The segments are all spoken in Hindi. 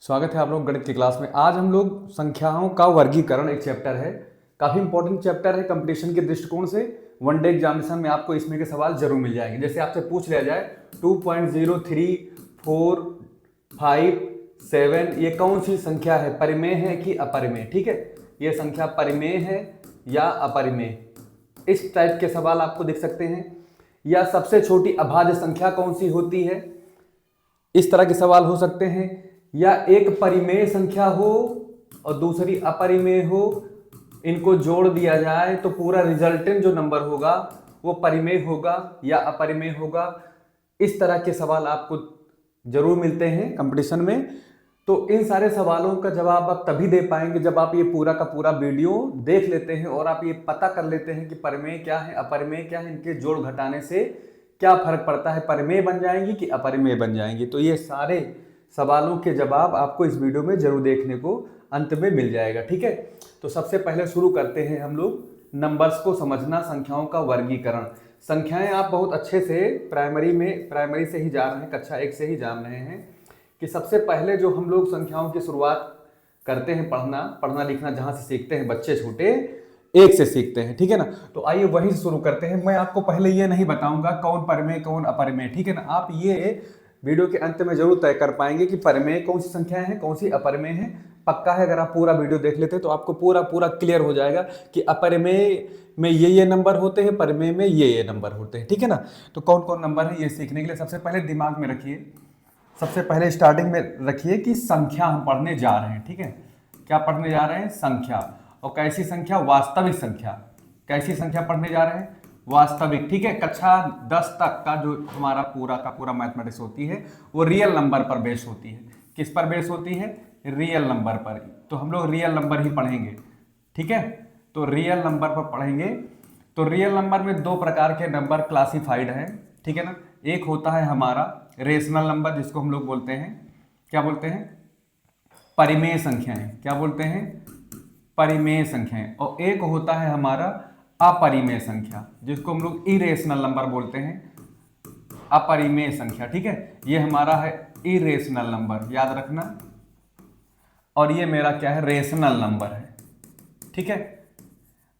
स्वागत है आप लोग गणित की क्लास में। आज हम लोग संख्याओं का वर्गीकरण एक चैप्टर है, काफी इंपॉर्टेंट चैप्टर है कंपटीशन के दृष्टिकोण से। वन डे एग्जामिनेशन में आपको इसमें के सवाल जरूर मिल जाएंगे। जैसे आपसे पूछ लिया जाए 2.03457 ये कौन सी संख्या है, परिमेय है कि अपरिमेय। ठीक है, ये संख्या परिमेय है या अपरिमेय, इस टाइप के सवाल आपको दिख सकते हैं। या सबसे छोटी अभाज्य संख्या कौन सी होती है, इस तरह के सवाल हो सकते हैं। या एक परिमेय संख्या हो और दूसरी अपरिमेय हो, इनको जोड़ दिया जाए तो पूरा रिजल्टेंट जो नंबर होगा वो परिमेय होगा या अपरिमेय होगा। इस तरह के सवाल आपको जरूर मिलते हैं कंपटीशन में। तो इन सारे सवालों का जवाब आप तभी दे पाएंगे जब आप ये पूरा का पूरा वीडियो देख लेते हैं और आप ये पता कर लेते हैं कि परिमेय क्या है, अपरिमेय क्या है, इनके जोड़ घटाने से क्या फर्क पड़ता है, परिमेय बन जाएंगी कि अपरिमेय बन जाएंगी। तो ये सारे सवालों के जवाब आपको इस वीडियो में जरूर देखने को अंत में मिल जाएगा। ठीक है, तो सबसे पहले शुरू करते हैं हम लोग नंबर्स को समझना, संख्याओं का वर्गीकरण। संख्याएं आप बहुत अच्छे से प्राइमरी से ही जान रहे हैं, कक्षा 1 से ही जान रहे हैं कि सबसे पहले जो हम लोग संख्याओं की शुरुआत करते हैं, पढ़ना लिखना जहां से सीखते हैं बच्चे छोटे, 1 से सीखते हैं। ठीक है ना, तो आइए वहीं से शुरू करते हैं। मैं आपको पहले ये नहीं बताऊंगा कौन परिमेय कौन अपरिमेय। ठीक है ना, आप ये वीडियो के अंत में जरूर तय कर पाएंगे कि परिमेय कौन सी संख्याएं हैं, कौन सी अपरिमेय है। पक्का है, अगर आप पूरा वीडियो देख लेते हैं तो आपको पूरा क्लियर हो जाएगा कि अपरिमेय में ये नंबर होते हैं, परिमेय में ये नंबर होते हैं। ठीक है ना, तो कौन कौन नंबर है ये सीखने के लिए सबसे पहले दिमाग में रखिए, सबसे पहले स्टार्टिंग में रखिए कि संख्या हम पढ़ने जा रहे हैं। ठीक है, क्या पढ़ने जा रहे हैं? संख्या। और कैसी संख्या? वास्तविक संख्या। कैसी संख्या पढ़ने जा रहे हैं? वास्तविक। ठीक है, कक्षा 10 तक का जो हमारा पूरा का पूरा मैथमेटिक्स होती है वो रियल नंबर पर बेस होती है। किस पर बेस होती है? रियल नंबर पर। तो हम लोग रियल नंबर ही पढ़ेंगे। ठीक है, तो रियल नंबर पर पढ़ेंगे। तो रियल नंबर में दो प्रकार के नंबर क्लासिफाइड हैं। ठीक है ना, एक होता है हमारा रेशनल नंबर, जिसको हम लोग बोलते हैं, क्या बोलते हैं? परिमेय संख्याएं। क्या बोलते हैं? परिमेय संख्याएं। और एक होता है हमारा अपरिमेय संख्या, जिसको हम लोग इरेशनल नंबर बोलते हैं, अपरिमेय संख्या। ठीक है, ये हमारा है इरेशनल नंबर, याद रखना। और ये मेरा क्या है? रेशनल नंबर है। ठीक है,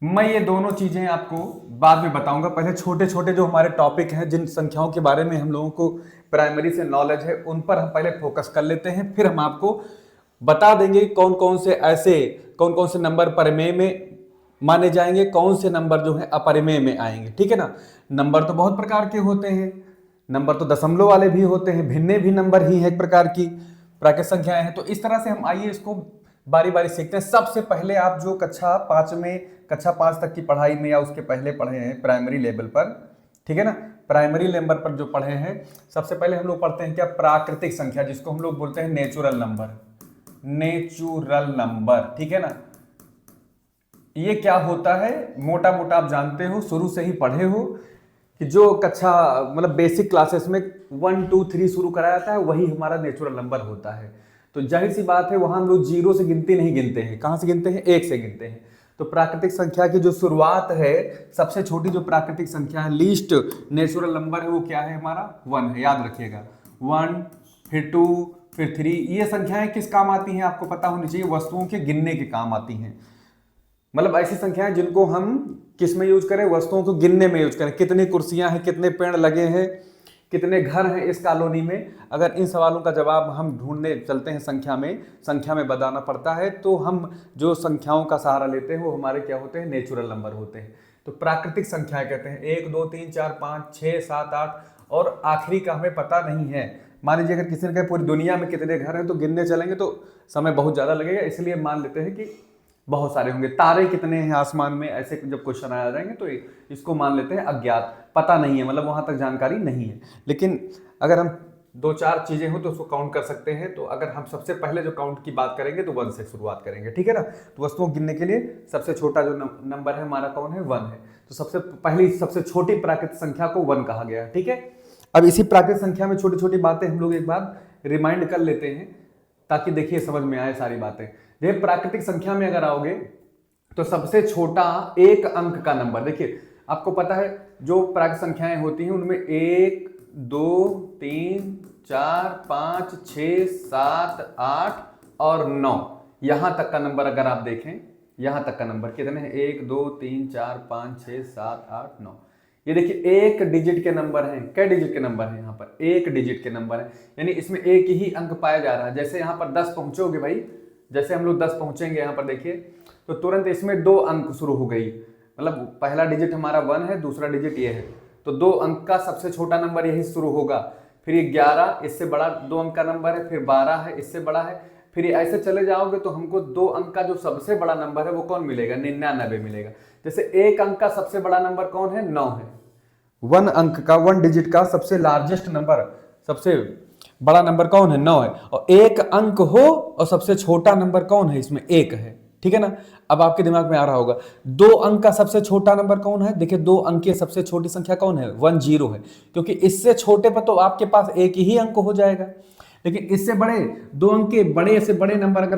मैं ये दोनों चीजें आपको बाद में बताऊंगा। पहले छोटे छोटे जो हमारे टॉपिक हैं, जिन संख्याओं के बारे में हम लोगों को प्राइमरी से नॉलेज है, उन पर हम पहले फोकस कर लेते हैं। फिर हम आपको बता देंगे कौन कौन से नंबर परिमेय में माने जाएंगे, कौन से नंबर जो है अपरिमेय में आएंगे। ठीक है ना, नंबर तो बहुत प्रकार के होते हैं, नंबर तो दशमलव वाले भी होते हैं, भिन्ने भी नंबर ही है, एक प्रकार की प्राकृतिक संख्याएं हैं। तो इस तरह से हम आइए इसको बारी बारी सीखते हैं। सबसे पहले आप जो कक्षा 5 तक की पढ़ाई में या उसके पहले पढ़े हैं प्राइमरी लेवल पर, ठीक है ना, प्राइमरी लेवल पर जो पढ़े हैं, सबसे पहले हम लोग पढ़ते हैं क्या? प्राकृतिक संख्या, जिसको हम लोग बोलते हैं नेचुरल नंबर। नेचुरल नंबर, ठीक है ना। ये क्या होता है? मोटा मोटा आप जानते हो, शुरू से ही पढ़े हो कि जो कक्षा मतलब बेसिक क्लासेस में 1 2 3 शुरू कराया जाता है, वही हमारा नेचुरल नंबर होता है। तो जाहिर सी बात है, वहां हम लोग 0 से गिनती नहीं गिनते हैं। कहां से गिनते हैं? 1 से गिनते हैं। तो प्राकृतिक संख्या की जो शुरुआत है, सबसे छोटी जो प्राकृतिक संख्या है, लीस्ट नेचुरल नंबर है, वो क्या है? हमारा 1 है, याद रखिएगा। 1, फिर 2, फिर 3। ये संख्याएं किस काम आती हैं आपको पता होनी चाहिए? वस्तुओं के गिनने के काम आती हैं। मतलब ऐसी संख्याएं जिनको हम किस में यूज करें? वस्तुओं को गिनने में यूज करें। कितनी कुर्सियां हैं, कितने पेड़ लगे हैं, कितने घर हैं इस कॉलोनी में। अगर इन सवालों का जवाब हम ढूंढने चलते हैं संख्या में बताना पड़ता है, तो हम जो संख्याओं का सहारा लेते हैं वो हमारे क्या होते हैं? नेचुरल नंबर होते हैं। तो प्राकृतिक संख्याएं कहते हैं 1 2 3 4 5 6 7 8, और आखिरी का हमें पता नहीं है। मान लीजिए अगर किसी ने कहा पूरी दुनिया में कितने घर हैं, तो गिनने चलेंगे तो समय बहुत ज्यादा लगेगा, इसलिए मान लेते हैं कि बहुत सारे होंगे। तारे कितने हैं आसमान में, ऐसे जब क्वेश्चन आ जाएंगे तो इसको मान लेते हैं अज्ञात, पता नहीं है, मतलब वहां तक जानकारी नहीं है। लेकिन अगर हम 2-4 चीजें हो तो उसको काउंट कर सकते हैं। तो अगर हम सबसे पहले जो काउंट की बात करेंगे तो 1 से शुरुआत करेंगे। ठीक है ना, तो वस्तुओं को गिनने के लिए सबसे छोटा जो नंबर है हमारा कौन है? 1 है। तो सबसे छोटी प्राकृतिक संख्या को 1 कहा गया है। ठीक है, अब इसी प्राकृतिक संख्या में छोटी छोटी बातें हम लोग एक बार रिमाइंड कर लेते हैं, ताकि देखिए समझ में आए सारी बातें। ये प्राकृतिक संख्या में अगर आओगे तो सबसे छोटा 1 अंक का नंबर, देखिए आपको पता है जो प्राकृतिक संख्याएं होती हैं उनमें 1 2 3 4 5 6 7 8 और 9, यहां तक का नंबर अगर आप देखें, यहां तक का नंबर कितने हैं? 1 2 3 4 5 6 7 8 9। ये देखिए एक डिजिट के नंबर हैं। कै डिजिट के नंबर हैं? यहाँ पर एक डिजिट के नंबर है, यानी इसमें एक ही अंक पाया जा रहा है। जैसे यहाँ पर 10 पहुंचोगे भाई, जैसे हम लोग 10 पहुंचेंगे यहाँ पर देखिए, तो तुरंत इसमें 2 अंक शुरू हो गई, मतलब पहला डिजिट हमारा 1 है, दूसरा डिजिट ये है, तो 2 अंक का सबसे छोटा नंबर यही शुरू होगा। फिर ये 11 इससे बड़ा 2 अंक का नंबर है, फिर 12 है इससे बड़ा है, फिर ऐसे चले जाओगे तो हमको 2 अंक का जो सबसे बड़ा नंबर है वो कौन मिलेगा? 99 मिलेगा। जैसे 1 अंक का सबसे बड़ा नंबर कौन है? 9 है। 1 अंक का, 1 डिजिट का सबसे लार्जेस्ट नंबर, सबसे बड़ा नंबर कौन है? 9 है। और 1 अंक हो और सबसे छोटा नंबर कौन है? इसमें 1 है, ठीक है ना। अब आपके दिमाग में आ रहा होगा 2 अंक का सबसे छोटा नंबर कौन है? देखिए 2 अंक की सबसे छोटी संख्या कौन है? 10 है, क्योंकि इससे छोटे पर तो आपके पास एक ही अंक हो जाएगा। लेकिन इससे बड़े 2 अंक के बड़े से बड़े नंबर अगर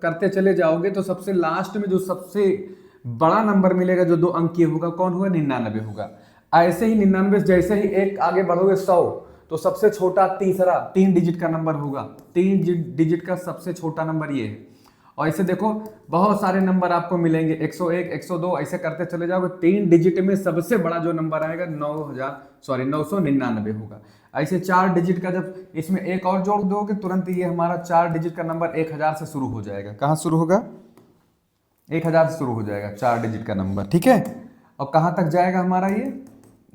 करते चले जाओगे तो सबसे लास्ट में जो सबसे बड़ा नंबर मिलेगा जो 2 अंक की होगा, कौन होगा? 99 होगा। ऐसे ही 99 जैसे ही एक आगे बढ़ोगे 100, तो सबसे छोटा तीसरा 3 डिजिट का नंबर होगा। 3 डिजिट का सबसे छोटा नंबर ये है। और ऐसे देखो बहुत सारे नंबर आपको मिलेंगे, 101 102 ऐसे करते चले जाओगे। 3 डिजिट में सबसे बड़ा जो नंबर आएगा 999 होगा। ऐसे 4 डिजिट का जब इसमें एक और जोड़ दोगे तुरंत ये हमारा 4 डिजिट का नंबर 1000 से शुरू हो जाएगा। कहाँ शुरू होगा? 1000 से शुरू हो जाएगा 4 डिजिट का नंबर, ठीक है। और कहाँ तक जाएगा हमारा ये?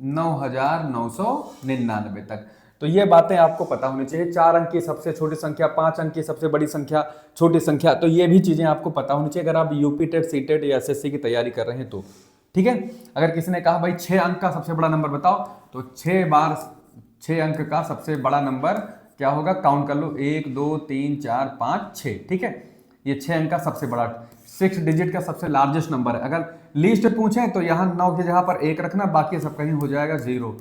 9999 तक। तो ये बातें आपको पता होनी चाहिए। 4 अंक की सबसे छोटी संख्या, 5 अंक की सबसे बड़ी संख्या, छोटी संख्या, तो ये भी चीजें आपको पता होनी चाहिए अगर आप यूपी टेट, सी टेट या एसएससी की तैयारी कर रहे हैं तो, ठीक है। अगर किसी ने कहा भाई 6 अंक का सबसे बड़ा नंबर बताओ, तो 6 बार 6 अंक का सबसे बड़ा नंबर क्या होगा? काउंट कर लो, 1 2 3 4 5 6, ठीक है। ये 6 अंक का सबसे बड़ा, 6 डिजिट का सबसे लार्जेस्ट नंबर है। अगर लिस्ट पूछे तो यहाँ 9 की जगह पर 1 रखना, बाकी सब कहीं हो जाएगा 0,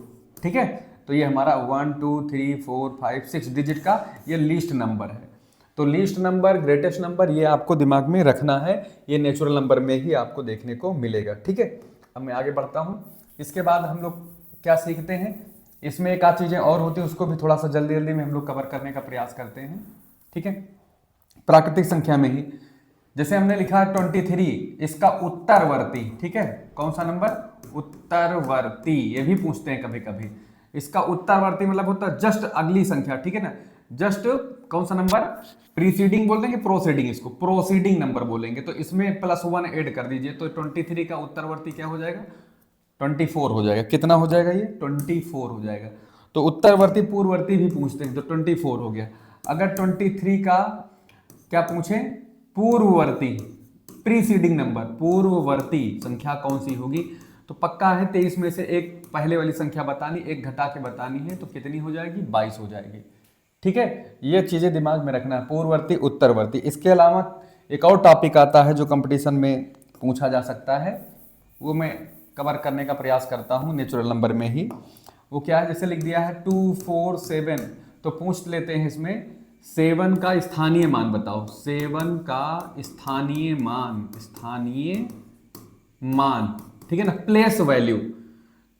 ठीक है। तो ये हमारा 1 2 3 4 5 6 डिजिट का ये लिस्ट नंबर है। तो लिस्ट नंबर, ग्रेटेस्ट नंबर, ये आपको दिमाग में रखना है। ये नेचुरल नंबर में ही आपको देखने को मिलेगा, ठीक है। अब मैं आगे बढ़ता हूँ। इसके बाद हम लोग क्या सीखते हैं? इसमें एक आध चीज़ें और होती है, उसको भी थोड़ा सा जल्दी जल्दी में हम लोग कवर करने का प्रयास करते हैं, ठीक है। प्राकृतिक संख्या में ही जैसे हमने लिखा है 23, इसका उत्तरवर्ती, ठीक है। कौन सा नंबर? उत्तरवर्ती। ये भी पूछते हैं कभी कभी। इसका उत्तरवर्ती मतलब होता है जस्ट अगली संख्या, ठीक है ना। जस्ट कौन सा नंबर? प्रीसीडिंग बोल देंगे, प्रोसीडिंग, इसको प्रोसीडिंग नंबर बोलेंगे। तो इसमें +1 ऐड कर दीजिए, तो 23 का उत्तरवर्ती क्या हो जाएगा? 24 हो जाएगा। कितना हो जाएगा ये? 24 हो जाएगा। तो उत्तरवर्ती पूर्ववर्ती भी पूछते हैं, तो 24 हो गया। अगर 23 का क्या पूछें? पूर्ववर्ती, प्रीसीडिंग नंबर, पूर्ववर्ती संख्या कौन सी होगी? तो पक्का है 23 में से एक पहले वाली संख्या बतानी, एक घटा के बतानी है, तो कितनी हो जाएगी? 22 हो जाएगी, ठीक है। ये चीजें दिमाग में रखना है, पूर्ववर्ती, उत्तरवर्ती। इसके अलावा एक और टॉपिक आता है जो कंपटीशन में पूछा जा सकता है, वो मैं कवर करने का प्रयास करता हूँ नेचुरल नंबर में ही। वो क्या है? जैसे लिख दिया है 2 4 7, तो पूछ लेते हैं इसमें 7 का स्थानीय मान बताओ। 7 का स्थानीय मान, स्थानीय मान, ठीक है ना, प्लेस वैल्यू।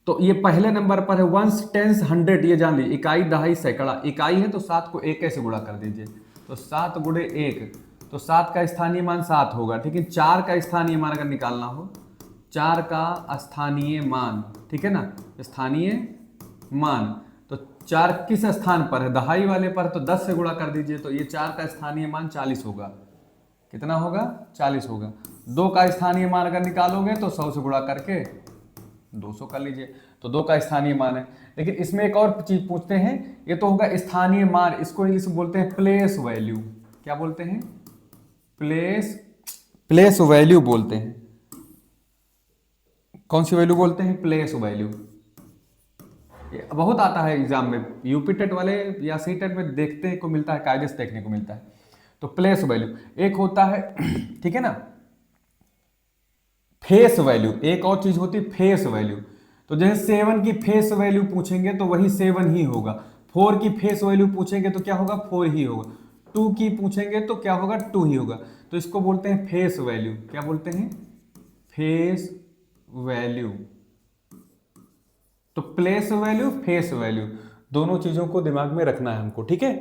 तो ये पहले नंबर पर है, वंस, टेंस, 100, ये जान लीजिए। इकाई, दहाई, सैकड़ा। इकाई है तो 7 को 1 से गुणा कर दीजिए, तो 7 गुणे 1, तो 7 का स्थानीय मान 7 होगा, ठीक है। 4 का स्थानीय मान अगर निकालना हो, 4 का स्थानीय मान, ठीक है ना, स्थानीय मान, तो 4 किस स्थान पर है? दहाई वाले पर, तो 10 से गुणा कर दीजिए, तो ये 4 का स्थानीय मान 40 होगा। कितना होगा? 40 होगा। 2 का स्थानीय मान अगर निकालोगे तो 100 से गुणा करके 200 कर लीजिए, तो 2 का स्थानीय मान है। लेकिन इसमें एक और चीज पूछते हैं, ये तो होगा स्थानीय मान, इसको इंग्लिश में बोलते हैं प्लेस वैल्यू। क्या बोलते हैं? प्लेस वैल्यू बोलते हैं। कौन सी वैल्यू बोलते हैं? Place value. बहुत आता है एग्जाम में, यूपी टेट वाले या सी टेट में देखने को मिलता है, कायदे से देखने को मिलता है। तो प्लेस वैल्यू एक होता है, ठीक है ना, फेस वैल्यू एक और चीज होती है, फेस वैल्यू। तो जैसे 7 की फेस वैल्यू पूछेंगे तो वही 7 ही होगा। 4 की फेस वैल्यू पूछेंगे तो क्या होगा? 4 ही होगा। 2 की पूछेंगे तो क्या होगा? 2 ही होगा। तो इसको बोलते हैं फेस वैल्यू। क्या बोलते हैं? Face value. तो प्लेस वैल्यू, फेस वैल्यू दोनों चीज़ों को दिमाग में रखना है हमको, ठीक है।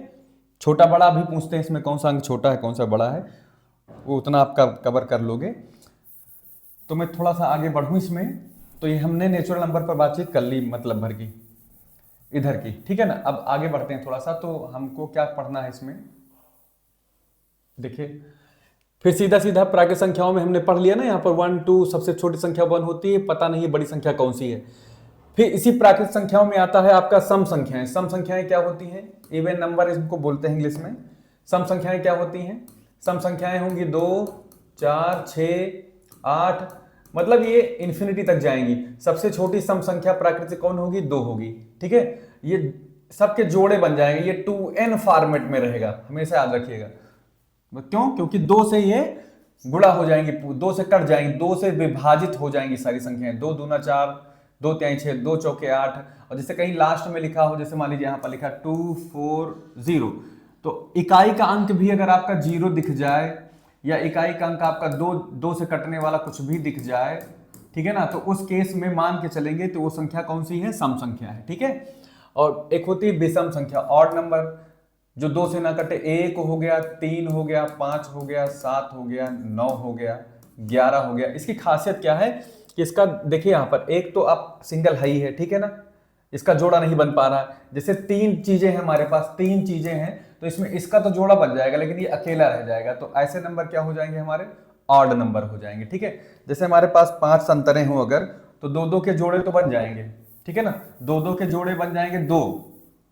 छोटा बड़ा भी पूछते हैं इसमें, कौन सा अंक छोटा है कौन सा बड़ा है, वो उतना आप कवर कर लोगे। तो मैं थोड़ा सा आगे बढ़ूँ इसमें। तो ये हमने नेचुरल नंबर पर बातचीत कर ली, मतलब भर की इधर की, ठीक है ना। अब आगे बढ़ते हैं थोड़ा सा। तो हमको क्या पढ़ना है इसमें, देखिए फिर सीधा सीधा प्राकृत संख्याओं में हमने पढ़ लिया ना, यहाँ पर 1 2 सबसे छोटी संख्या 1 होती है, पता नहीं है बड़ी संख्या कौन सी है। फिर इसी प्राकृत संख्याओं में आता है आपका सम संख्याएं। सम संख्याएं क्या होती हैं, इवन नंबर इसको बोलते हैं इंग्लिश में। सम संख्याएं क्या होती हैं, सम संख्याएं होंगी 2 4 6 8, मतलब ये इन्फिनिटी तक जाएंगी। सबसे छोटी सम संख्या प्राकृत से कौन होगी, 2 होगी, ठीक है। ये सबके जोड़े बन जाएंगे, ये 2n फॉर्मेट में रहेगा, हमेशा याद रखिएगा। क्यों, क्योंकि 2 से ये गुणा हो जाएंगी, 2 से कट जाएंगी, 2 से विभाजित हो जाएंगी सारी संख्याएं। 2 दूना 4, 2 तिहाई 6, 2 चौके 8। और जैसे कहीं लास्ट में लिखा हो, जैसे मान लीजिए यहाँ पर लिखा 2 4 0, तो इकाई का अंक भी अगर आपका 0 दिख जाए, या इकाई का अंक आपका 2 से कटने वाला कुछ भी दिख जाए, ठीक है ना, तो उस केस में मान के चलेंगे तो वो संख्या कौन सी है, सम संख्या है, ठीक है। और एक होती है विषम संख्या, ऑड नंबर, जो 2 से ना कटे। 1 हो गया, 3 हो गया, 5 हो गया, 7 हो गया, 9 हो गया, 11 हो गया। इसकी खासियत क्या है कि इसका देखिए यहाँ पर एक तो आप सिंगल हाई है, ठीक है ना, इसका जोड़ा नहीं बन पा रहा है। जैसे 3 चीजें हैं हमारे पास, 3 चीजें हैं, तो इसमें इसका तो जोड़ा बन जाएगा लेकिन ये अकेला रह जाएगा। तो ऐसे नंबर क्या हो जाएंगे, हमारे ऑड नंबर हो जाएंगे, ठीक है। जैसे हमारे पास 5 संतरे हो अगर, तो 2-2 के जोड़े तो बन जाएंगे, ठीक है ना, 2-2 के जोड़े बन जाएंगे 2।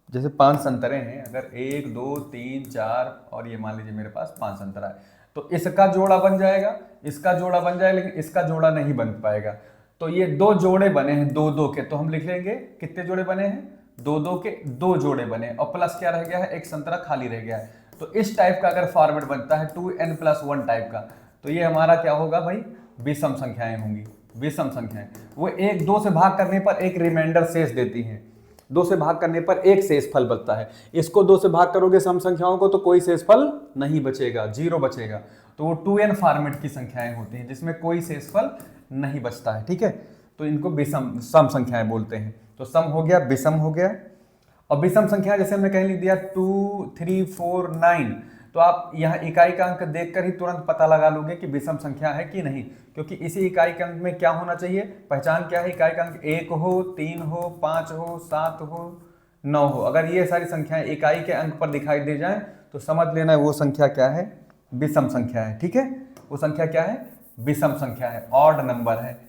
जैसे 5 संतरे हैं, अगर 1 2 3 4 और ये मान लीजिए मेरे पास 5 संतरा है, तो इसका जोड़ा बन जाएगा, इसका जोड़ा बन जाएगा, लेकिन इसका जोड़ा नहीं बन पाएगा। तो ये 2 जोड़े बने हैं 2-2 के, तो हम लिख लेंगे कितने जोड़े बने हैं, 2-2 के 2 जोड़े बने, और प्लस क्या रह गया है, एक संतरा खाली रह गया है। तो इस टाइप का अगर फॉर्मेट बनता है 2n+1 टाइप का, तो ये हमारा क्या होगा भाई, विषम संख्याएं होंगी। विषम संख्याएं वो 2 से भाग करने पर एक रिमाइंडर शेष देती हैं, 2 से भाग करने पर एक शेष फल बचता है। इसको 2 से भाग करोगे सम संख्याओं को तो कोई शेष फल नहीं बचेगा, 0 बचेगा। तो वो 2n फॉर्मेट की संख्याएं होती हैं जिसमें कोई शेष फल नहीं बचता है, ठीक है। तो इनको विषम सम संख्याएं बोलते हैं। तो सम हो गया, विषम हो गया। और विषम संख्या जैसे हमने कहीं लिख दिया 2 3 4 9, तो आप यहाँ इकाई का अंक देखकर ही तुरंत पता लगा लोगे कि विषम संख्या है कि नहीं, क्योंकि इसी इकाई के अंक में क्या होना चाहिए, पहचान क्या है, इकाई का अंक 1 हो, 3 हो, 5 हो, 7 हो, 9 हो। अगर ये सारी संख्याएं इकाई के अंक पर दिखाई दे जाए तो समझ लेना वो संख्या क्या है, विषम संख्या है, ठीक है। वो संख्या क्या है, विषम संख्या है, ऑड नंबर है।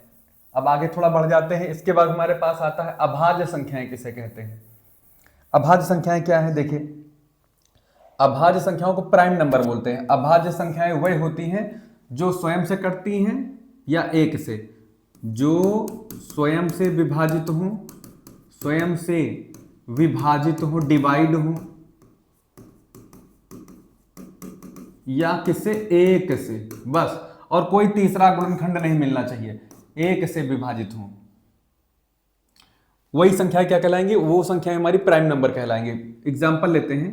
अब आगे थोड़ा बढ़ जाते हैं। इसके बाद हमारे पास आता है अभाज्य संख्याएं किसे कहते हैं। अभाज्य संख्याएं क्या है, देखिए अभाज्य संख्याओं को प्राइम नंबर बोलते हैं। अभाज्य संख्याएं वही होती हैं जो स्वयं से कटती हैं या एक से, जो स्वयं से विभाजित हो, स्वयं से विभाजित हो, डिवाइड हो, या किससे, एक से, बस। और कोई तीसरा गुणनखंड नहीं मिलना चाहिए, एक से विभाजित हो, वही संख्या क्या कहलाएंगी, वो संख्या हमारी प्राइम नंबर कहलाएंगे। एग्जाम्पल लेते हैं,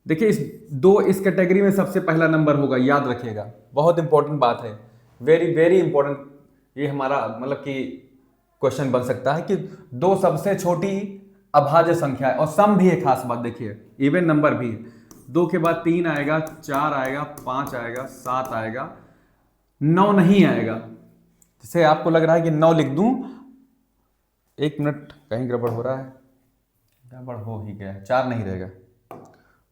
देखिए इस कैटेगरी में सबसे पहला नंबर होगा, याद रखिएगा, बहुत इंपॉर्टेंट बात है, वेरी वेरी इंपॉर्टेंट। ये हमारा मतलब कि क्वेश्चन बन सकता है कि 2 सबसे छोटी अभाज्य संख्या है, और सम भी है, खास बात देखिए, इवन नंबर भी है। 2 के बाद 3 आएगा, 4 आएगा, 5 आएगा, 7 आएगा, 9 नहीं आएगा। जैसे आपको लग रहा है कि 9 लिख दूं, 1 मिनट, कहीं गड़बड़ हो रहा है, गड़बड़ हो ही गया है, 4 नहीं रहेगा,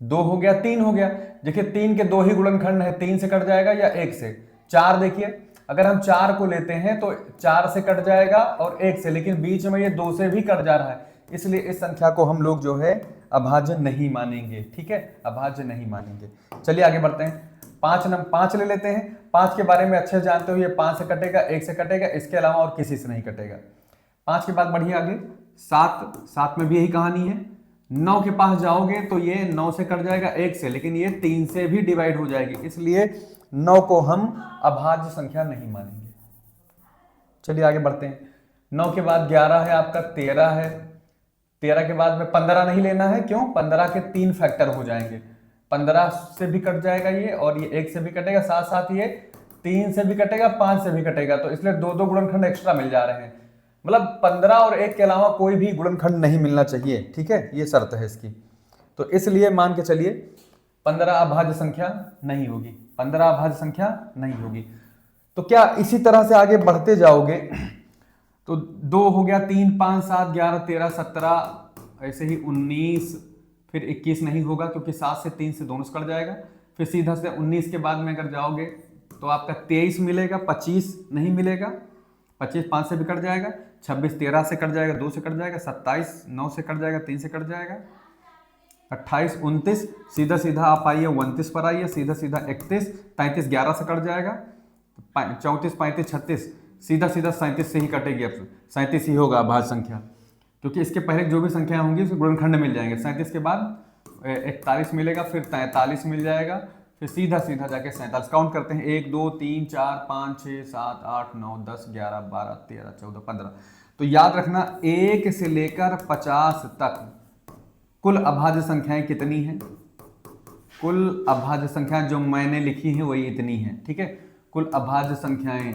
2 हो गया, 3 हो गया। देखिए 3 के 2 ही गुणनखंड है, 3 से कट जाएगा या 1 से। 4 देखिए, अगर हम 4 को लेते हैं तो 4 से कट जाएगा और 1 से, लेकिन बीच में ये 2 से भी कट जा रहा है, इसलिए इस संख्या को हम लोग जो है अभाज्य नहीं मानेंगे, ठीक है, अभाज्य नहीं मानेंगे। चलिए आगे बढ़ते हैं। 5 ले लेते हैं। 5 के बारे में अच्छे से जानते हो, ये 5 से कटेगा, 1 से कटेगा, इसके अलावा और किसी से नहीं कटेगा। 5 के बाद बढ़िए आगे, 7 में भी यही कहानी है। 9 के पास जाओगे तो ये 9 से कट जाएगा 1 से, लेकिन ये 3 से भी डिवाइड हो जाएगी, इसलिए 9 को हम अभाज्य संख्या नहीं मानेंगे। चलिए आगे बढ़ते हैं। 9 के बाद 11 है आपका, 13 है। 13 के बाद में 15 नहीं लेना है, क्यों, 15 के 3 फैक्टर हो जाएंगे, 15 से भी कट जाएगा ये, और ये 1 से भी कटेगा, साथ साथ ये 3 से भी कटेगा, 5 से भी कटेगा, तो इसलिए 2 गुणनखंड एक्स्ट्रा मिल जा रहे हैं। मतलब 15 और 1 के अलावा कोई भी गुणनखंड नहीं मिलना चाहिए, ठीक है, ये शर्त है इसकी। तो इसलिए मान के चलिए 15 अभाज्य संख्या नहीं होगी, 15 अभाज्य संख्या नहीं होगी। तो क्या इसी तरह से आगे बढ़ते जाओगे तो 2 हो गया, 3, 5, 7, 11, 13, 17, ऐसे ही 19, फिर 21 नहीं होगा क्योंकि 7 से 3 से दोनों से कट जाएगा। फिर सीधा से 19 के बाद में अगर जाओगे तो आपका 23 मिलेगा, 25 नहीं मिलेगा, 25 5 से भी कट जाएगा, 26 13 से कट जाएगा, 2 से कट जाएगा, 27 9 से कट जाएगा, 3 से कट जाएगा, 28 29, सीधा सीधा आप आइए 29 पर आइए, सीधा सीधा 31 33 11 से कट जाएगा, 34 35 36, सीधा सीधा 37 से ही कटेगी। अब 37 ही होगा अभाज्य संख्या, क्योंकि इसके पहले जो भी संख्या होंगी उसके गुणनखंड मिल जाएंगे। 37 के बाद 41 मिलेगा, फिर 43 मिल जाएगा, फिर सीधा सीधा जाके 47 काउंट करते हैं, 1 2 3 4 5 6 7 8 9 10 11 12 13 14 15। तो याद रखना 1 से लेकर 50 तक कुल अभाज्य संख्याएं कितनी हैं? कुल अभाज्य संख्याएं जो मैंने लिखी हैं वही इतनी हैं, ठीक है। कुल अभाज्य संख्याएं